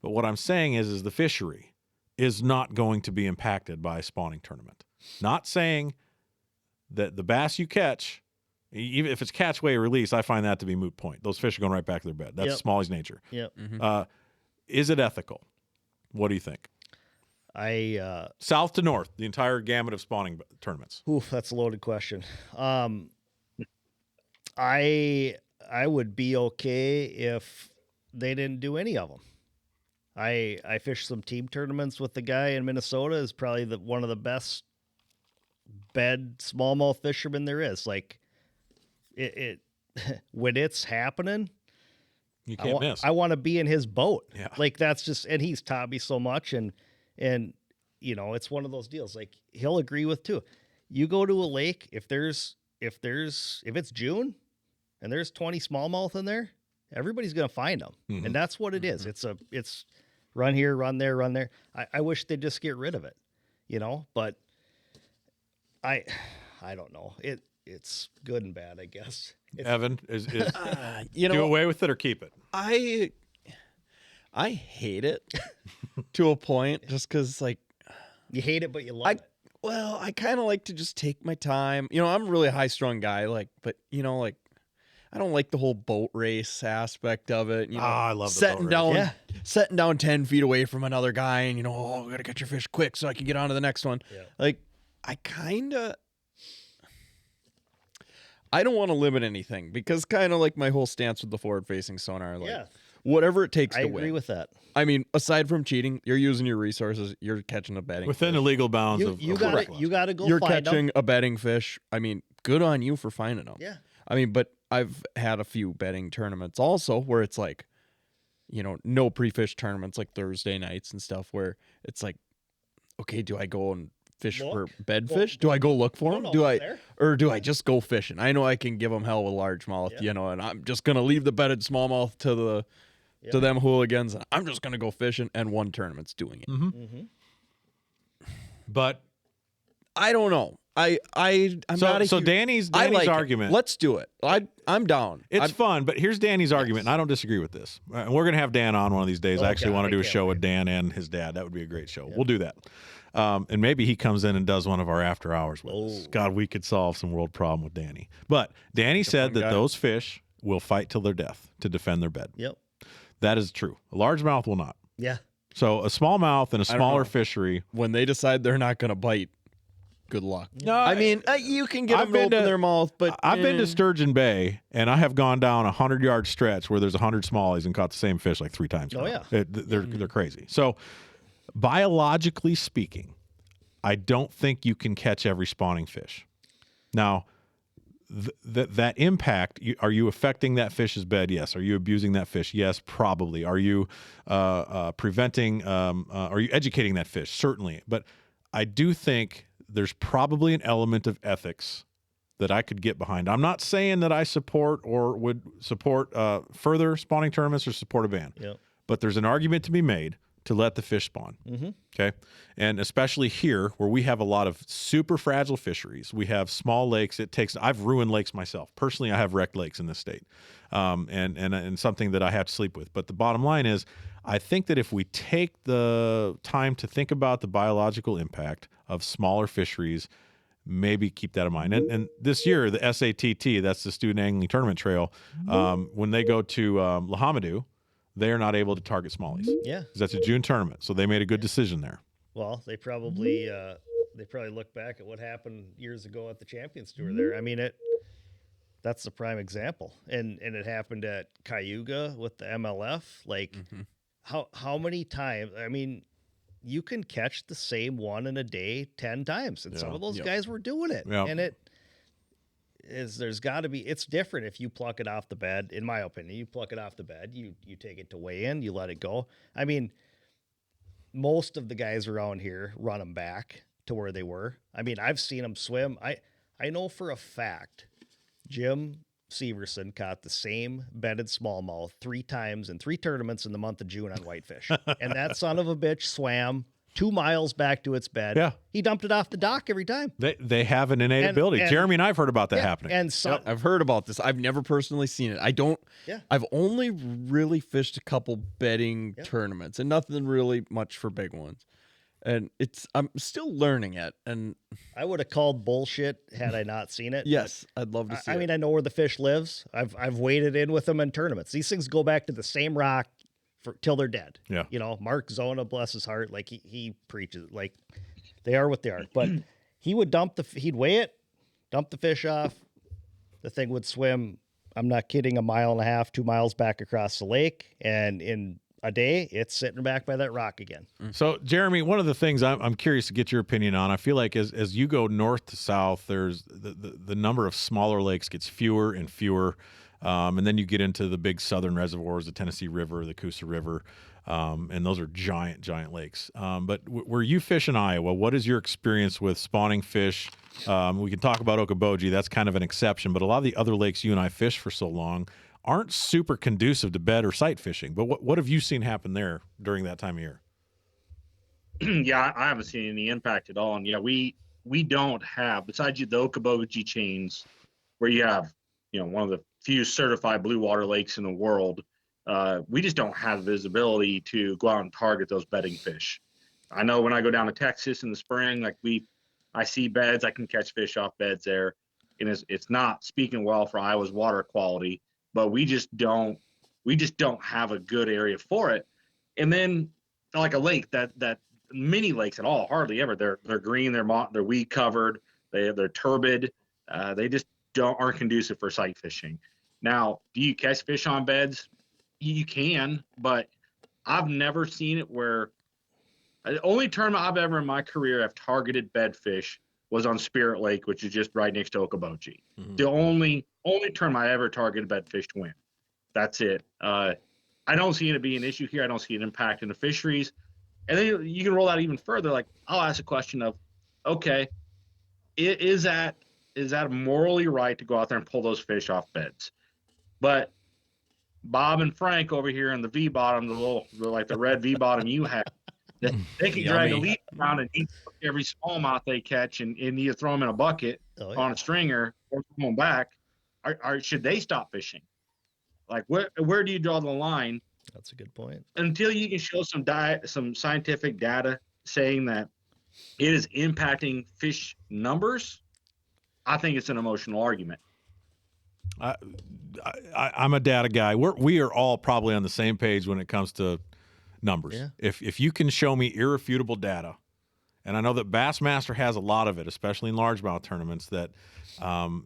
But what I'm saying is the fishery is not going to be impacted by a spawning tournament. Not saying that the bass you catch, even if it's catch, weigh, or release, I find that to be moot point. Those fish are going right back to their bed. That's Smalley's nature. Yep. Is it ethical? What do you think? South to north, the entire gamut of spawning tournaments. Oof, that's a loaded question. I would be okay if they didn't do any of them. I fished some team tournaments with the guy in Minnesota. Is probably one of the best bed smallmouth fishermen there is. Like it when it's happening, you can't miss. I want to be in his boat. Yeah. Like that's just, and he's taught me so much, and it's one of those deals. Like he'll agree with too. You go to a lake, if it's June and there's 20 smallmouth in there, everybody's going to find them. Mhm. And that's what it is. It's run here, run there, run there. I wish they'd just get rid of it, but I don't know. It's good and bad, I guess. Evan, is You do know, away with it or keep it? I hate it to a point, just because like You hate it, but you love it. well, I kind of like to just take my time. I'm a really high strung guy, but I don't like the whole boat race aspect of it. I love the boat race. Setting down 10 feet away from another guy, and we gotta catch your fish quick so I can get on to the next one. Yeah. Like, I don't want to limit anything, because kind of like my whole stance with the forward facing sonar, like whatever it takes I to agree win. with that. I mean, aside from cheating, you're using your resources. You're catching a bedding Within fish. the legal bounds of You correct. got to go You're find catching them. a bedding fish. I mean, good on you for finding them. Yeah. I mean, but I've had a few bedding tournaments also where it's like, no pre-fish tournaments, like Thursday nights and stuff, where it's like, okay, do I go and fish for bed fish? Do I go look for them? Or do I just go fishing? I know I can give them hell with largemouth, and I'm just gonna leave the bedded smallmouth to them hooligans. And I'm just gonna go fishing, and one tournament's doing it. But I don't know. I'm not so huge, Danny's I like argument. It. Let's do it. I'm down. It's fun, but here's Danny's argument, and I don't disagree with this. And we're going to have Dan on one of these days. I actually want to do a show with Dan and his dad. That would be a great show. We'll do that. And maybe he comes in and does one of our after hours with us. God, we could solve some world problem with Danny. But Danny said that those fish will fight till their death to defend their bed. Yep. That is true. A largemouth will not. Yeah. So a smallmouth and a smaller fishery. When they decide they're not going to bite, good luck. No, I mean, you can get them to open their mouth, but I've been to Sturgeon Bay, and I have gone down a 100-yard stretch where there's 100 smallies and caught the same fish like 3 times. Oh, now. yeah. They're crazy. So, biologically speaking, I don't think you can catch every spawning fish. Now, that impact, are you affecting that fish's bed? Yes. Are you abusing that fish? Yes, probably. Are you preventing? Are you educating that fish? Certainly. But I do think there's probably an element of ethics that I could get behind. I'm not saying that I support or would support further spawning tournaments or support a ban. Yep. But there's an argument to be made to let the fish spawn. Okay. And especially here where we have a lot of super fragile fisheries, we have small lakes. I've ruined lakes myself. Personally, I have wrecked lakes in this state, and something that I have to sleep with. But the bottom line is, I think that if we take the time to think about the biological impact of smaller fisheries, maybe keep that in mind. And this year, the SATT, that's the Student Angling Tournament Trail, when they go to Lahamadou, they are not able to target smallies. Yeah. 'Cause that's a June tournament, so they made a good decision there. Well, they probably look back at what happened years ago at the Champions Tour there. I mean, that's the prime example. And it happened at Cayuga with the MLF. Like, how many times? I mean, you can catch the same one in a day 10 times, and some of those guys were doing it. Yep. And there's got to be, it's different if you pluck it off the bed. In my opinion, you pluck it off the bed, you take it to weigh in, you let it go. I mean, most of the guys around here run them back to where they were. I mean, I've seen them swim. I know for a fact Jim Severson caught the same bedded smallmouth 3 times in 3 tournaments in the month of June on whitefish. And that son of a bitch swam 2 miles back to its bed. Yeah. He dumped it off the dock every time. They have an innate ability. Jeremy and I've heard about that happening. And so, I've heard about this. I've never personally seen it. I don't. Yeah. I've only really fished a couple bedding tournaments, and nothing really much for big ones. And I'm still learning it. And I would have called bullshit had I not seen it. yes, I'd love to see I it. mean, I know where the fish lives. I've waded in with them in tournaments. These things go back to the same rock till they're dead. Yeah. You know, Mark Zona, bless his heart, like he preaches, like they are what they are. But he would he'd weigh it, dump the fish off. The thing would swim, I'm not kidding, 1.5 miles, 2 miles back across the lake. And in a day, it's sitting back by that rock again. So, Jeremy, one of the things I'm curious to get your opinion on, I feel like as you go north to south, there's the number of smaller lakes gets fewer and fewer. And then you get into the big southern reservoirs, the Tennessee River, the Coosa River, and those are giant lakes. But where you fish in Iowa, what is your experience with spawning fish? We can talk about Okoboji. That's kind of an exception. But a lot of the other lakes you and I fished for so long aren't super conducive to bed or sight fishing. But what have you seen happen there during that time of year? Yeah, I haven't seen any impact at all. And yeah, we don't have, besides the Okoboji chains, where you have, one of the few certified blue water lakes in the world, we just don't have visibility to go out and target those bedding fish. I know when I go down to Texas in the spring, like I see beds, I can catch fish off beds there, and it's not speaking well for Iowa's water quality, but we just don't have a good area for it. And then like a lake that mini lakes at all, hardly ever. They're green, they're weed covered, they're turbid, they just aren't conducive for sight fishing. Now, do you catch fish on beds? You can, but I've never seen it where the only tournament I've ever in my career have targeted bed fish was on Spirit Lake, which is just right next to Okoboji. Mm-hmm. The only tournament I ever targeted bed fish to win. That's it. I don't see it being an issue here. I don't see an impact in the fisheries. And then you can roll out even further. Like, I'll ask a question of, okay, is that morally right to go out there and pull those fish off beds? But Bob and Frank over here in the V bottom, the red V bottom you have, they can drag a lead around and eat every smallmouth they catch and either throw them in a bucket on a stringer or throw them back. Should they stop fishing? Like, where do you draw the line? That's a good point. Until you can show some scientific data saying that it is impacting fish numbers, I think it's an emotional argument. I'm a data guy. We are all probably on the same page when it comes to numbers. Yeah. If you can show me irrefutable data, and I know that Bassmaster has a lot of it, especially in largemouth tournaments, that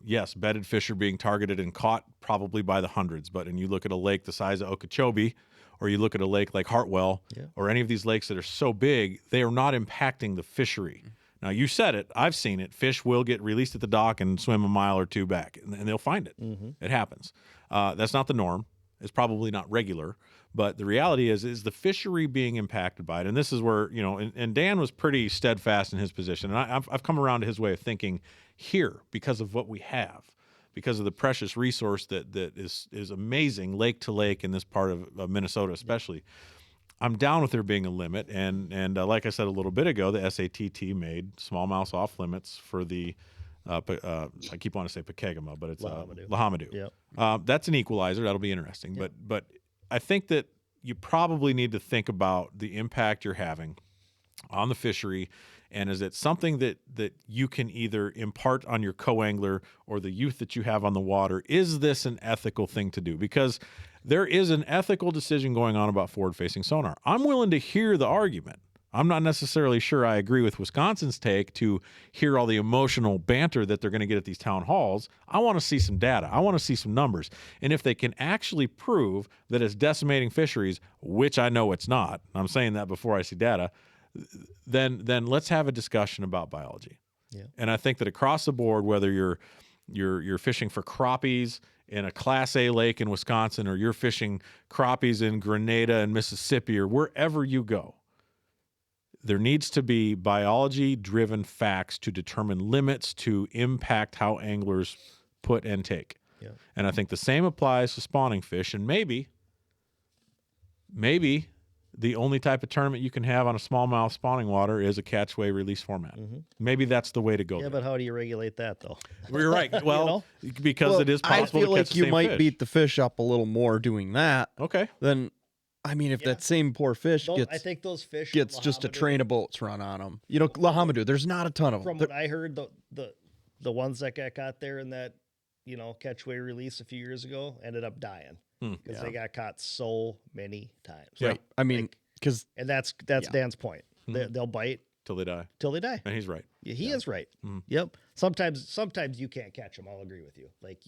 yes, bedded fish are being targeted and caught probably by the hundreds. But when you look at a lake the size of Okeechobee, or you look at a lake like Hartwell, or any of these lakes that are so big, they are not impacting the fishery. Mm-hmm. Now, you said it. I've seen it. Fish will get released at the dock and swim a mile or two back, and they'll find it. Mm-hmm. It happens. That's not the norm. It's probably not regular. But the reality is the fishery being impacted by it. And this is where, and Dan was pretty steadfast in his position. And I've come around to his way of thinking here because of what we have, because of the precious resource that is amazing lake to lake in this part of Minnesota especially. I'm down with there being a limit. And like I said a little bit ago, the SATT made smallmouth off limits for the I keep wanting to say Pekegama, but it's Lahamadou. Yep. That's an equalizer. That'll be interesting. Yep. But I think that you probably need to think about the impact you're having on the fishery, and is it something that you can either impart on your co-angler or the youth that you have on the water? Is this an ethical thing to do? Because there is an ethical decision going on about forward-facing sonar. I'm willing to hear the argument. I'm not necessarily sure I agree with Wisconsin's take to hear all the emotional banter that they're going to get at these town halls. I want to see some data. I want to see some numbers. And if they can actually prove that it's decimating fisheries, which I know it's not, I'm saying that before I see data, then let's have a discussion about biology. Yeah. And I think that across the board, whether you're fishing for crappies in a Class A lake in Wisconsin, or you're fishing crappies in Grenada and Mississippi, or wherever you go, there needs to be biology-driven facts to determine limits to impact how anglers put and take. Yeah. And I think the same applies to spawning fish. And maybe the only type of tournament you can have on a smallmouth spawning water is a catch-weigh release format. Mm-hmm. Maybe that's the way to go. Yeah, but how do you regulate that, though? Well, you're right. Well, because it is possible to catch the same fish. I feel like you might beat the fish up a little more doing that. Okay. Then, I mean, if that same poor fish I think those fish gets just a train of boats run on them. Lahamadou, there's not a ton of them. From what I heard, the ones that got caught there in that, catch-weigh release a few years ago ended up dying. Because they got caught so many times. Yeah. Right. I mean, and that's Dan's point. They'll bite till they die. And he's right. Yeah, he is right. Mm-hmm. Yep. Sometimes you can't catch them. I'll agree with you. Like,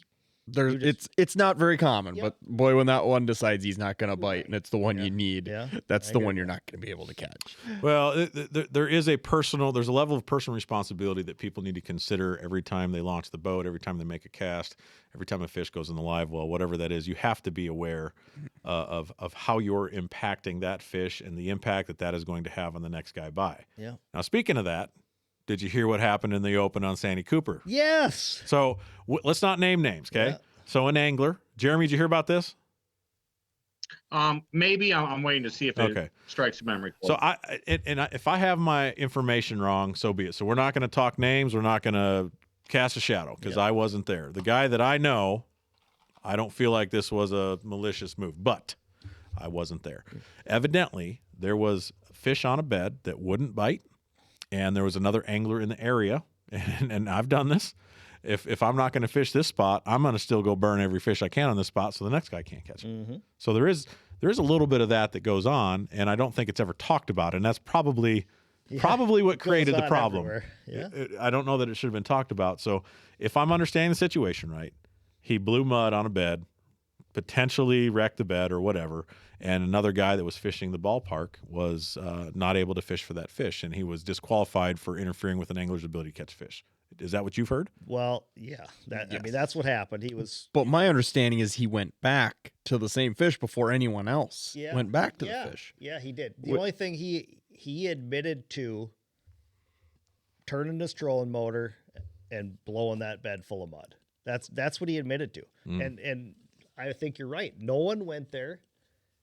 it's not very common, but boy, when that one decides he's not going to bite, and it's the one you need, that's the one you're not going to be able to catch. Well, there's a level of personal responsibility that people need to consider every time they launch the boat, every time they make a cast, every time a fish goes in the live well, whatever that is. You have to be aware of how you're impacting that fish and the impact that is going to have on the next guy by. Yeah. Now, speaking of that, did you hear what happened in the Open on Sandy Cooper? Yes. So let's not name names, okay? Yeah. So an angler, Jeremy, did you hear about this? Maybe I'm waiting to see if it strikes a memory. So if I have my information wrong, so be it. So we're not going to talk names. We're not going to cast a shadow because I wasn't there. The guy that I know, I don't feel like this was a malicious move, but I wasn't there. Evidently, there was a fish on a bed that wouldn't bite, and there was another angler in the area, and I've done this. If I'm not going to fish this spot, I'm going to still go burn every fish I can on this spot so the next guy can't catch it. Mm-hmm. So there is a little bit of that goes on, and I don't think it's ever talked about, and that's probably what created the problem. Yeah. I don't know that it should have been talked about. So if I'm understanding the situation right, he blew mud on a bed, potentially wrecked the bed or whatever, and another guy that was fishing the ballpark was not able to fish for that fish, and he was disqualified for interfering with an angler's ability to catch fish. Is that what you've heard? Well, yeah. I mean, that's what happened. He was. But my understanding is he went back to the same fish before anyone else went back to the fish. Yeah, he did. The only thing he admitted to turning his trolling motor and blowing that bed full of mud. That's what he admitted to. And I think you're right. No one went there.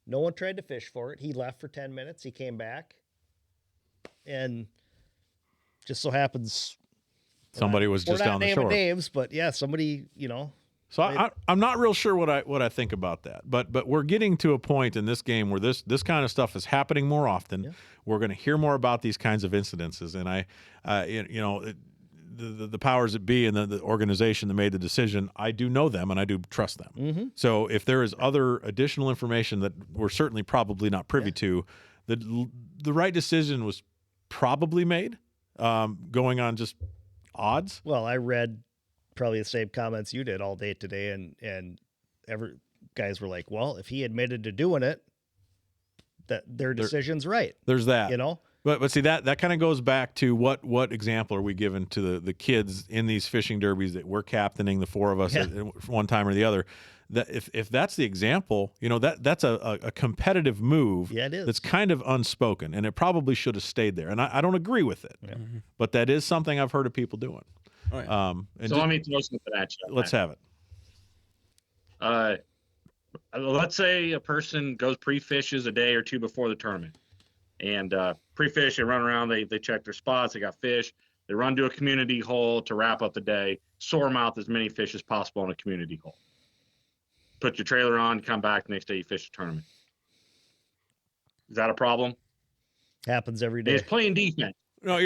No one tried to fish for it. He left for 10 minutes. He came back, and just so happens. Somebody was just down the shore. We're not naming names, but yeah, somebody, So I'm not real sure what I think about that, but we're getting to a point in this game where this kind of stuff is happening more often. Yeah. We're going to hear more about these kinds of incidences, and the powers that be and the organization that made the decision, I do know them and I do trust them. Mm-hmm. So if there is other additional information that we're certainly probably not privy to, the right decision was probably made, going on just odds. Well, I read probably the same comments you did all day today, and every guys were like, well, if he admitted to doing it, that their decision's right. There's that. But see, that kind of goes back to what example are we given to the kids in these fishing derbies that we're captaining, the four of us at one time or the other. That if that's the example, that's a competitive move. Yeah, it is. That's kind of unspoken, and it probably should have stayed there. And I don't agree with it, but that is something I've heard of people doing. Oh, yeah. So let me throw something at you. Let's have it. Let's say a person goes pre-fishes a day or two before the tournament, and pre-fish, they run around, they check their spots, they got fish, they run to a community hole to wrap up the day, soar mouth as many fish as possible in a community hole. Put your trailer on, come back next day, you fish the tournament. Is that a problem? Happens every day. It's playing defense. No,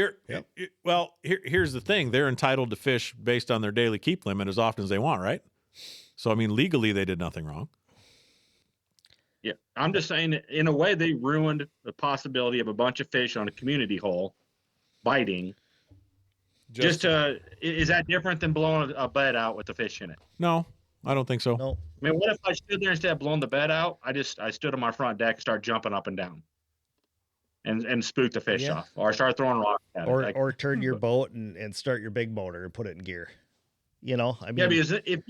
well, here's the thing. They're entitled to fish based on their daily keep limit as often as they want, right? So, I mean, legally, they did nothing wrong. Yeah, I'm just saying, in a way, they ruined the possibility of a bunch of fish on a community hole biting. Is that different than blowing a bed out with the fish in it? No, I don't think so. No. I mean, what if I stood there instead of blowing the bed out? I stood on my front deck and started jumping up and down, and spooked the fish off, or start throwing rocks at it. Or turn your boat and start your big motor and put it in gear. I mean, yeah, because if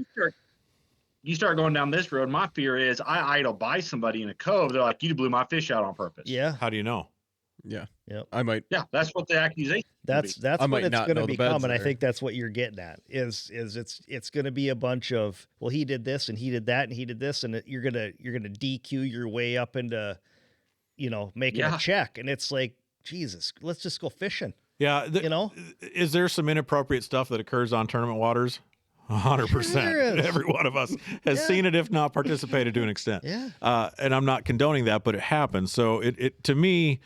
you start going down this road, my fear is I idle by somebody in a cove. They're like, you blew my fish out on purpose. Yeah. How do you know? Yeah. Yep. I might. Yeah, that's what the accusation. That's what it's going to become, and I there. think that's what you're getting at. Is it's going to be a bunch of, well, he did this and he did that and he did this, and you're gonna DQ your way up into, making a check, and it's like, Jesus, let's just go fishing. Yeah. Is there some inappropriate stuff that occurs on tournament waters? 100%. Every one of us has seen it, if not participated to an extent. Yeah. And I'm not condoning that, but it happens. So it to me,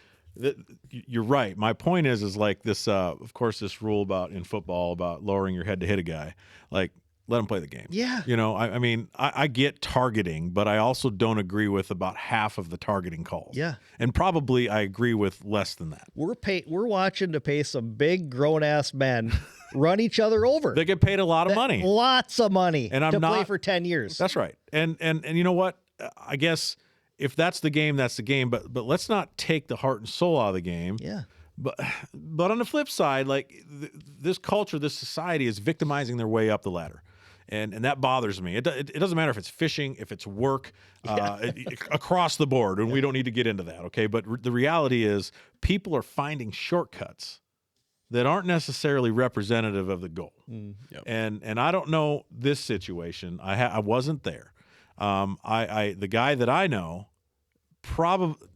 you're right. My point is like this. Of course, this rule in football about lowering your head to hit a guy. Like, let him play the game. Yeah. I mean, I get targeting, but I also don't agree with about half of the targeting calls. Yeah. And probably I agree with less than that. We're watching to pay some big grown ass men run each other over. They get paid a lot of money. Lots of money. And I'm play for 10 years. That's right. And you know what? I guess if that's the game, that's the game. But let's not take the heart and soul out of the game. Yeah. But on the flip side, like this culture, this society is victimizing their way up the ladder. And that bothers me. It doesn't matter if it's fishing, if it's work, across the board, and we don't need to get into that, okay? But the reality is people are finding shortcuts that aren't necessarily representative of the goal. Yep. And I don't know this situation. I wasn't there. The guy that I know probably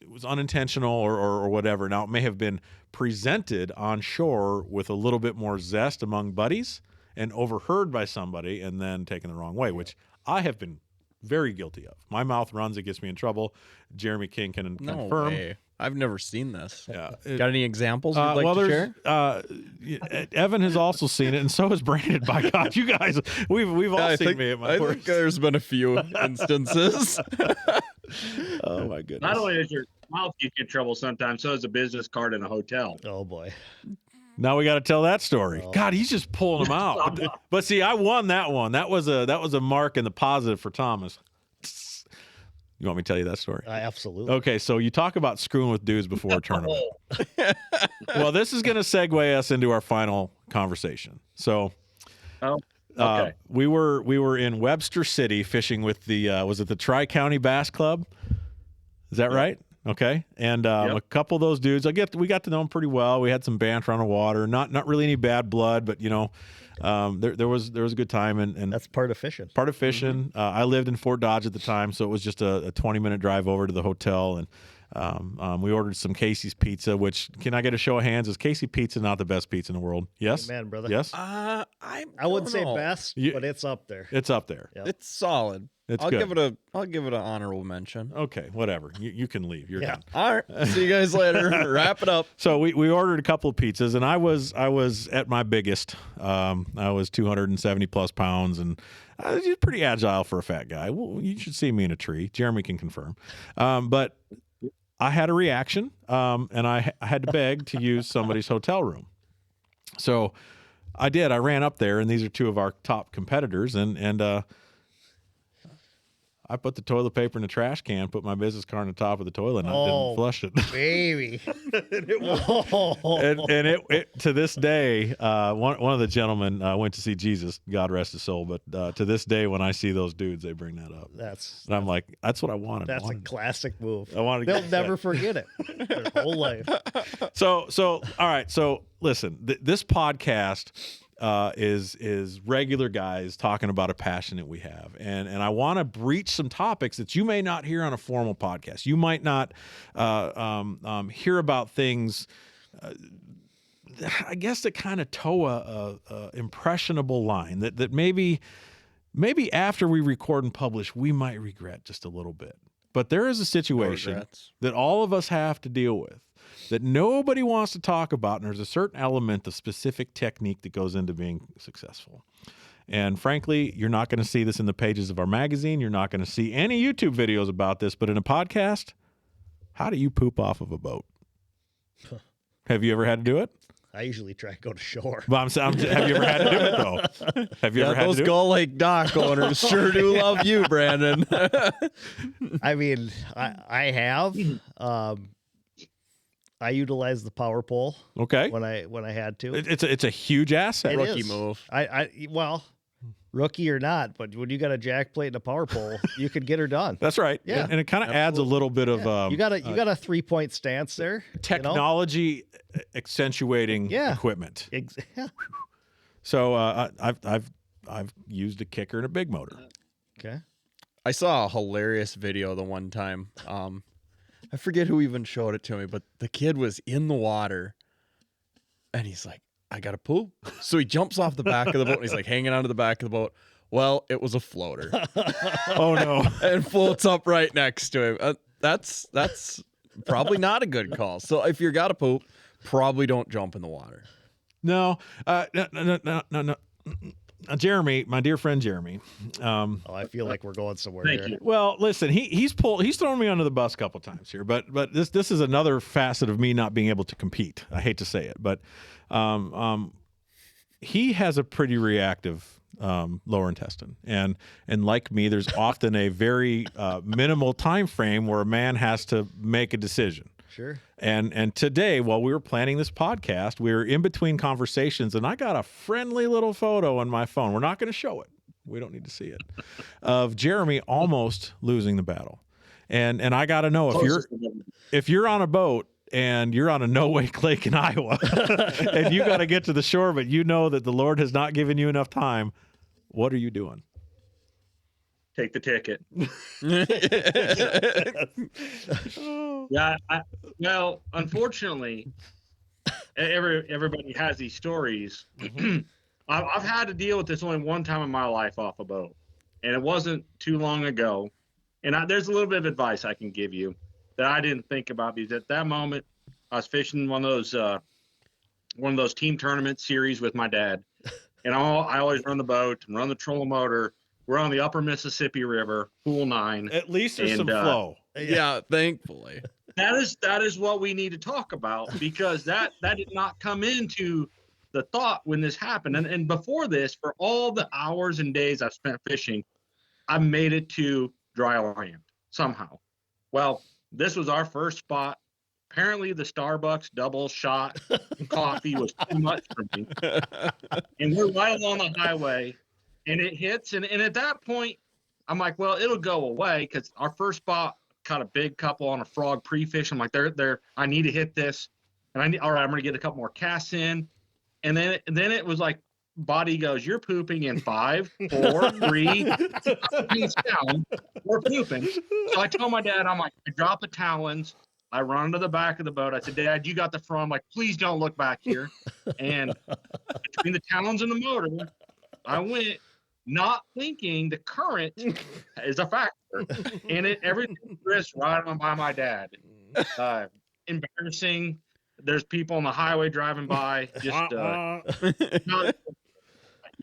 it was unintentional or whatever. Now it may have been presented on shore with a little bit more zest among buddies and overheard by somebody and then taken the wrong way, which I have been very guilty of. My mouth runs, it gets me in trouble. Jermey King can confirm. Way. I've never seen this. Yeah. Got any examples you'd like to share? Evan has also seen it, and so has Brandon. By God, you guys, we've all seen me at my I worst. think there's been a few instances. Oh my goodness! Not only does your mouth get you in trouble sometimes, so does a business card in a hotel. Oh boy. Now we got to tell that story. Oh. God, he's just pulling them out. But see, I won that one. That was a mark in the positive for Thomas. You want me to tell you that story? Absolutely. Okay, so you talk about screwing with dudes before a tournament. Well, this is going to segue us into our final conversation. So, Okay. we were in Webster City fishing with the was it the Tri-County Bass Club? Is that right? Okay, and a couple of those dudes, we got to know them pretty well. We had some banter on the water, not really any bad blood, but you know, there was a good time, and That's part of fishing. part of fishing. I lived in Fort Dodge at the time, so it was just a 20-minute drive over to the hotel, and we ordered some Casey's Pizza. Which, can I get a show of hands? Is Casey Pizza not the best pizza in the world? Yes, Amen, brother. Yes, I wouldn't say best, but it's up there. it's up there. Yep. It's solid. It's I'll good. give it an honorable mention. Okay, whatever. You can leave. You're done. All right. See you guys later. Wrap it up. So we ordered a couple of pizzas, and I was at my biggest. I was 270 plus pounds, and I was pretty agile for a fat guy. Well, you should see me in a tree. Jeremy can confirm. But I had a reaction, and I had to beg to use somebody's hotel room. So I did. I ran up there, and these are two of our top competitors, and I put the toilet paper in the trash can, put my business card on the top of the toilet, and I didn't flush it. Baby. and it to this day, one of the gentlemen went to see Jesus, God rest his soul. But to this day, when I see those dudes, they bring that up. And I'm like, that's what I wanted. That's a classic move. I wanted to They'll get never forget it their whole life. So all right. So listen, this podcast is regular guys talking about a passion that we have, and I want to breach some topics that you may not hear on a formal podcast. You might not hear about things, I guess, that kind of toe a impressionable line that maybe after we record and publish we might regret just a little bit. But there is a situation that all of us have to deal with, that nobody wants to talk about, and there's a certain element of specific technique that goes into being successful. And frankly, you're not going to see this in the pages of our magazine. You're not going to see any YouTube videos about this, but in a podcast, how do you poop off of a boat? Have you ever had to do it? I usually try to go to shore. But have you ever had to do it, though? Have you ever had to do those it? Gull Lake dock owners sure do love you, Brandon. I mean, I have. I utilized the power pole. Okay. When I had to. It's a huge asset. It Rookie is. move. Well, rookie or not, but when you got a jack plate and a power pole, you could get her done. That's right. Yeah. And it kind of adds a little bit of you got a 3-point stance there. technology accentuating equipment. Yeah. So I've used a kicker and a big motor. Okay. I saw a hilarious video the one time. I forget who even showed it to me, but the kid was in the water and he's like, I gotta poop. So he jumps off the back of the boat and he's like hanging onto the back of the boat. Well, it was a floater. Oh no. And floats up right next to him. That's probably not a good call. So if you gotta poop, probably don't jump in the water. No. No. Jeremy, my dear friend Jeremy. I feel like we're going somewhere Thank here. you. Well, listen, he's thrown me under the bus a couple times here, but this is another facet of me not being able to compete. I hate to say it, but he has a pretty reactive lower intestine, and like me, there's often a very minimal time frame where a man has to make a decision. Sure. And today, while we were planning this podcast, we were in between conversations, and I got a friendly little photo on my phone. We're not going to show it. We don't need to see it. Of Jeremy almost losing the battle. And I got to know, if you're on a boat and you're on a no-wake lake in Iowa, and you got to get to the shore, but you know that the Lord has not given you enough time, what are you doing? Take the ticket. Yeah. Well, unfortunately, everybody has these stories. I've had to deal with this only one time in my life off a boat, and it wasn't too long ago. And there's a little bit of advice I can give you that I didn't think about, because at that moment I was fishing one of those team tournament series with my dad, and I always run the boat and run the trolling motor. We're on the upper Mississippi River, Pool 9. At least there's some flow. Yeah, thankfully. That is what we need to talk about, because that did not come into the thought when this happened. And before this, for all the hours and days I've spent fishing, I made it to dry land somehow. Well, this was our first spot. Apparently the Starbucks double shot coffee was too much for me. And we're right along the highway, and it hits. And at that point, I'm like, well, it'll go away, because our first spot caught a big couple on a frog pre-fish. I'm like, I need to hit this. And all right, I'm going to get a couple more casts in. And then it was like, body goes, you're pooping in 5, 4, 3, down. We're pooping. So I told my dad, I'm like, I drop the talons. I run to the back of the boat. I said, Dad, you got the front. I'm like, please don't look back here. And between the talons and the motor, I went, not thinking the current is a factor. And everything drifts right on by my dad. Embarrassing. There's people on the highway driving by. Just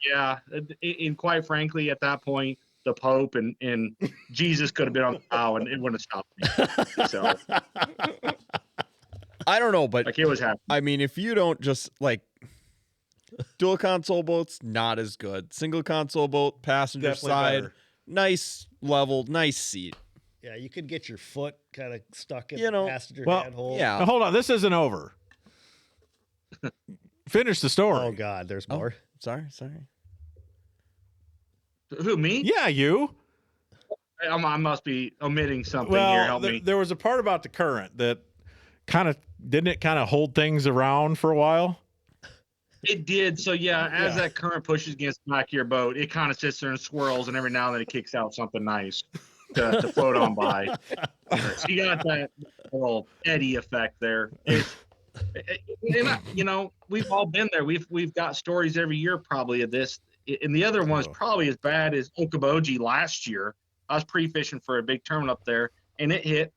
yeah. And quite frankly, at that point, the Pope and Jesus could have been on the bow, and it wouldn't have stopped me. So I don't know, but like, it was happening. I mean, if you don't just like dual console boats, not as good. Single console boat, passenger Definitely side, better. Nice leveled, nice seat. Yeah, you could get your foot kind of stuck in You know, the passenger well, handhold. yeah. Now, hold on, this isn't over. Finish the story. Oh God, there's more. Sorry. Who, me? Yeah, you. I must be omitting something Well, here. Help me. there was a part about the current that didn't it hold things around for a while? It did. So yeah, as that current pushes against the back of your boat, it kind of sits there and swirls, and every now and then it kicks out something nice to float on by. So you got that little eddy effect there. We've all been there. We've got stories every year probably of this. And the other one is probably as bad as Okoboji last year. I was pre-fishing for a big tournament up there, and it hit.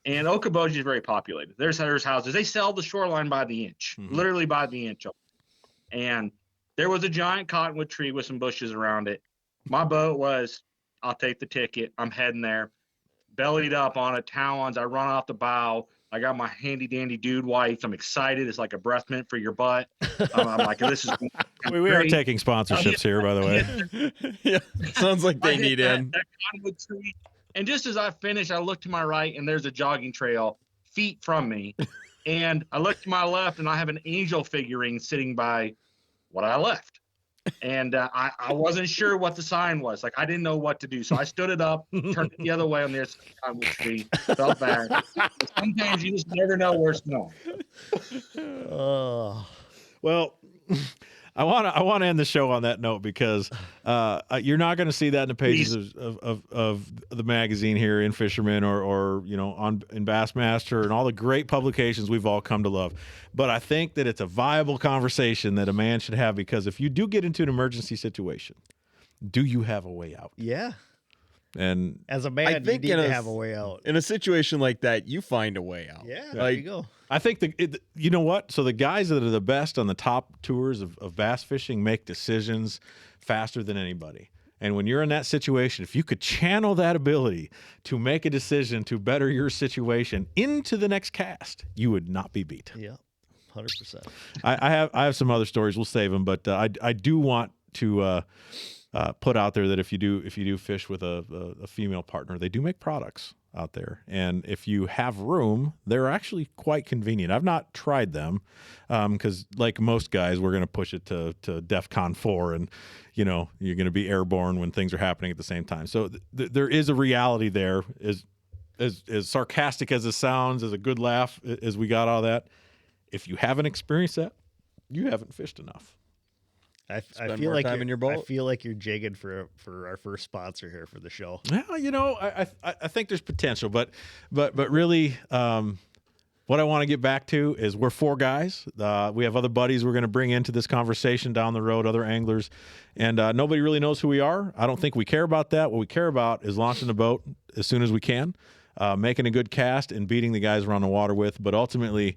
And Okoboji is very populated. There's houses. They sell the shoreline by the inch, literally by the inch. And there was a giant cottonwood tree with some bushes around it. My boat was, I'll take the ticket. I'm heading there. Bellied up on it, talons. I run off the bow. I got my handy dandy dude wipes. I'm excited. It's like a breath mint for your butt. I'm like, this is We are taking sponsorships here, by the way. Yeah, sounds like they need in. That cottonwood tree. And just as I finish, I look to my right, and there's a jogging trail feet from me. And I look to my left, and I have an angel figurine sitting by what I left. And I wasn't sure what the sign was. Like, I didn't know what to do. So I stood it up, turned it the other way on the other side of the tree, felt bad. But sometimes you just never know where it's going. Oh, Well, I want to end the show on that note, because you're not going to see that in the pages of the magazine here, In-Fisherman, or in Bassmaster and all the great publications we've all come to love. But I think that it's a viable conversation that a man should have, because if you do get into an emergency situation, do you have a way out? yeah. And As a man, you need to have a way out. In a situation like that, you find a way out. Yeah, there you go. I think you know what? So the guys that are the best on the top tours of bass fishing make decisions faster than anybody. And when you're in that situation, if you could channel that ability to make a decision to better your situation into the next cast, you would not be beat. Yeah, 100%. I have some other stories. We'll save them, but I do want to put out there that if you do fish with a female partner, they do make products out there, and if you have room, they're actually quite convenient. I've not tried them because, like most guys, we're going to push it to DEFCON 4, and you're going to be airborne when things are happening at the same time. So there is a reality there. Is as sarcastic as it sounds, as a good laugh as we got out of that, if you haven't experienced that, you haven't fished enough. I Spend feel more like time in your boat. I feel like you're jigging for our first sponsor here for the show. Yeah, you know, I think there's potential, but really, what I want to get back to is we're 4 guys. We have other buddies we're going to bring into this conversation down the road, other anglers, and nobody really knows who we are. I don't think we care about that. What we care about is launching the boat as soon as we can, making a good cast, and beating the guys around the water with, but ultimately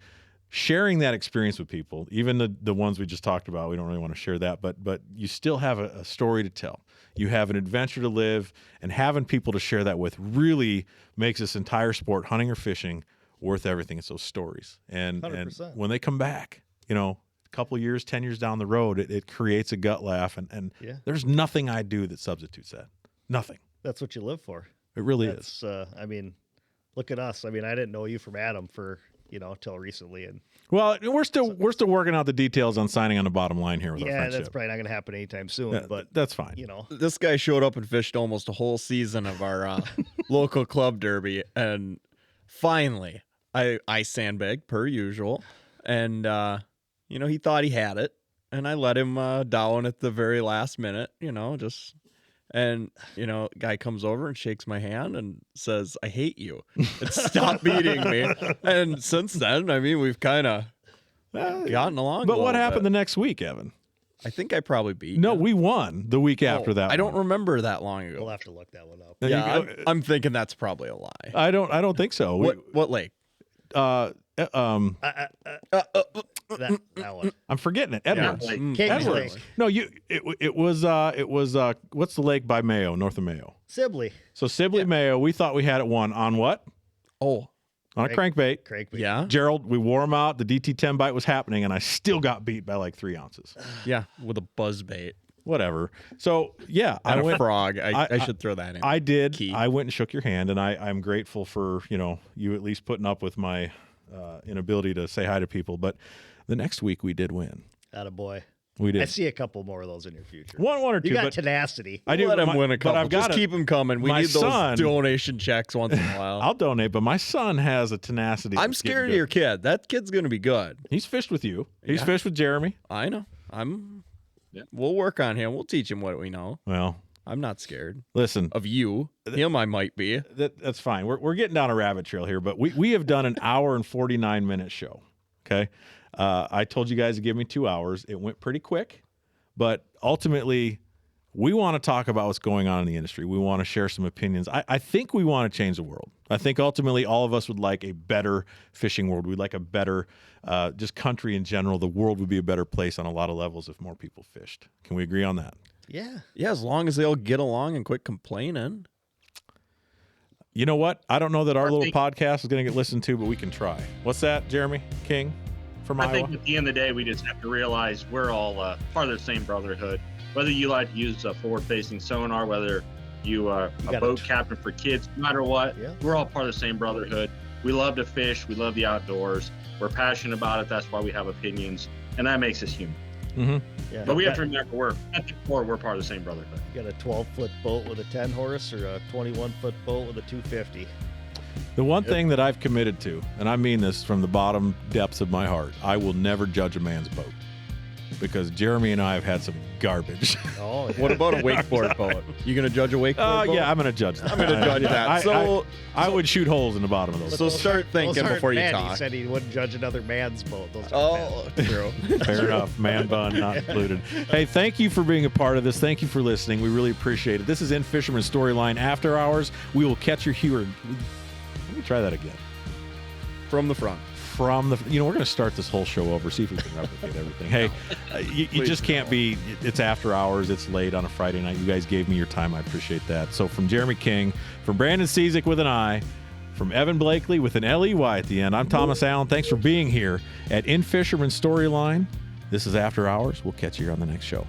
sharing that experience with people, even the ones we just talked about. We don't really want to share that, but you still have a story to tell. You have an adventure to live, and having people to share that with really makes this entire sport, hunting or fishing, worth everything. It's those stories. And 100%. when they come back, you know, a couple of years, 10 years down the road, it creates a gut laugh. And Yeah. there's nothing I do that substitutes that. Nothing. That's what you live for. It really is. I mean, look at us. I mean, I didn't know you from Adam for, till recently. And Well, we're still working out the details on signing on the bottom line here with our yeah, friendship. that's probably not going to happen anytime soon, Yeah, but that's fine. This guy showed up and fished almost a whole season of our local club derby, and finally I sandbagged per usual, and he thought he had it, and I let him down at the very last minute, guy comes over and shakes my hand and says, "I hate you," and stop beating me. And since then, I mean, we've kind of gotten along. But a what little happened bit. the next week, Evan? I think I probably beat. No, you. we won the week after that. I don't one. remember that long ago. we'll have to look that one up. There you Yeah, go. I'm thinking that's probably a lie. I don't think so. What lake? That one. I'm forgetting it. Edwards. Yeah, Kings Edwards. Lake. No, it was what's the lake by Mayo, north of Mayo? Sibley. So Sibley Mayo, we thought we had it won on what? Oh, On a crankbait. Crankbait. yeah, Gerald, we wore him out. The DT10 bite was happening, and I still got beat by like 3 ounces. yeah, with a buzz bait Whatever. So yeah, and I a went. frog. I should throw that in. I did. Key. I went and shook your hand, and I'm grateful for you at least putting up with my inability to say hi to people. But the next week we did win. Attaboy. We I did see a couple more of those in your future. one or two. You got but tenacity. I do Let but him win a couple. But I've got Just keep them coming. We my need those son- donation checks once in a while. I'll donate, but my son has a tenacity. I'm that's scared of getting your good. kid. That kid's gonna be good. He's fished with you. He's Yeah. fished with Jeremy. I know. We'll work on him. We'll teach him what we know. Well, I'm not scared listen, of you. Him, I might be. that's fine. We're getting down a rabbit trail here, but we have done an hour and 49-minute show. Okay, I told you guys to give me 2 hours. It went pretty quick, but ultimately, we want to talk about what's going on in the industry. We want to share some opinions. I think we want to change the world. I think ultimately all of us would like a better fishing world. We'd like a better, just country in general. The world would be a better place on a lot of levels if more people fished. Can we agree on that? Yeah. Yeah, as long as they all get along and quit complaining. You know what? I don't know that our I little think- podcast is going to get listened to, but we can try. What's that, Jeremy King from I Iowa? think at the end of the day, we just have to realize we're all part of the same brotherhood. Whether you like to use a forward-facing sonar, whether you are a got boat it. captain for kids, no matter what, Yeah. we're all part of the same brotherhood. We love to fish. We love the outdoors. We're passionate about it. That's why we have opinions, and that makes us human. Yeah. But we have to remember, at the core, we're part of the same brotherhood. You got a 12-foot boat with a 10 horse or a 21-foot boat with a 250. The one thing that I've committed to, and I mean this from the bottom depths of my heart, I will never judge a man's boat. Because Jeremy and I have had some garbage. Oh, yeah. What about a wakeboard boat? You gonna judge a wakeboard boat? Yeah, I'm going to judge that. I'm gonna judge that. I would shoot holes in the bottom of those. So start thinking aren't before you men. He talk. said he wouldn't judge another man's boat. Those aren't men. true. Fair enough. Man bun not included. Hey, thank you for being a part of this. Thank you for listening. We really appreciate it. This is In-Fisherman Storyline After Hours. We will catch you here. Let me try that again. From the front. From the, we're going to start this whole show over, see if we can replicate everything. Hey, you just can't be, it's after hours, it's late on a Friday night. You guys gave me your time. I appreciate that. So from Jeremy King, from Brandon Cizek with an I, from Evan Blakley with an L-E-Y at the end, I'm Thomas Allen. Thanks for being here at In-Fisherman Storyline. This is After Hours. We'll catch you here on the next show.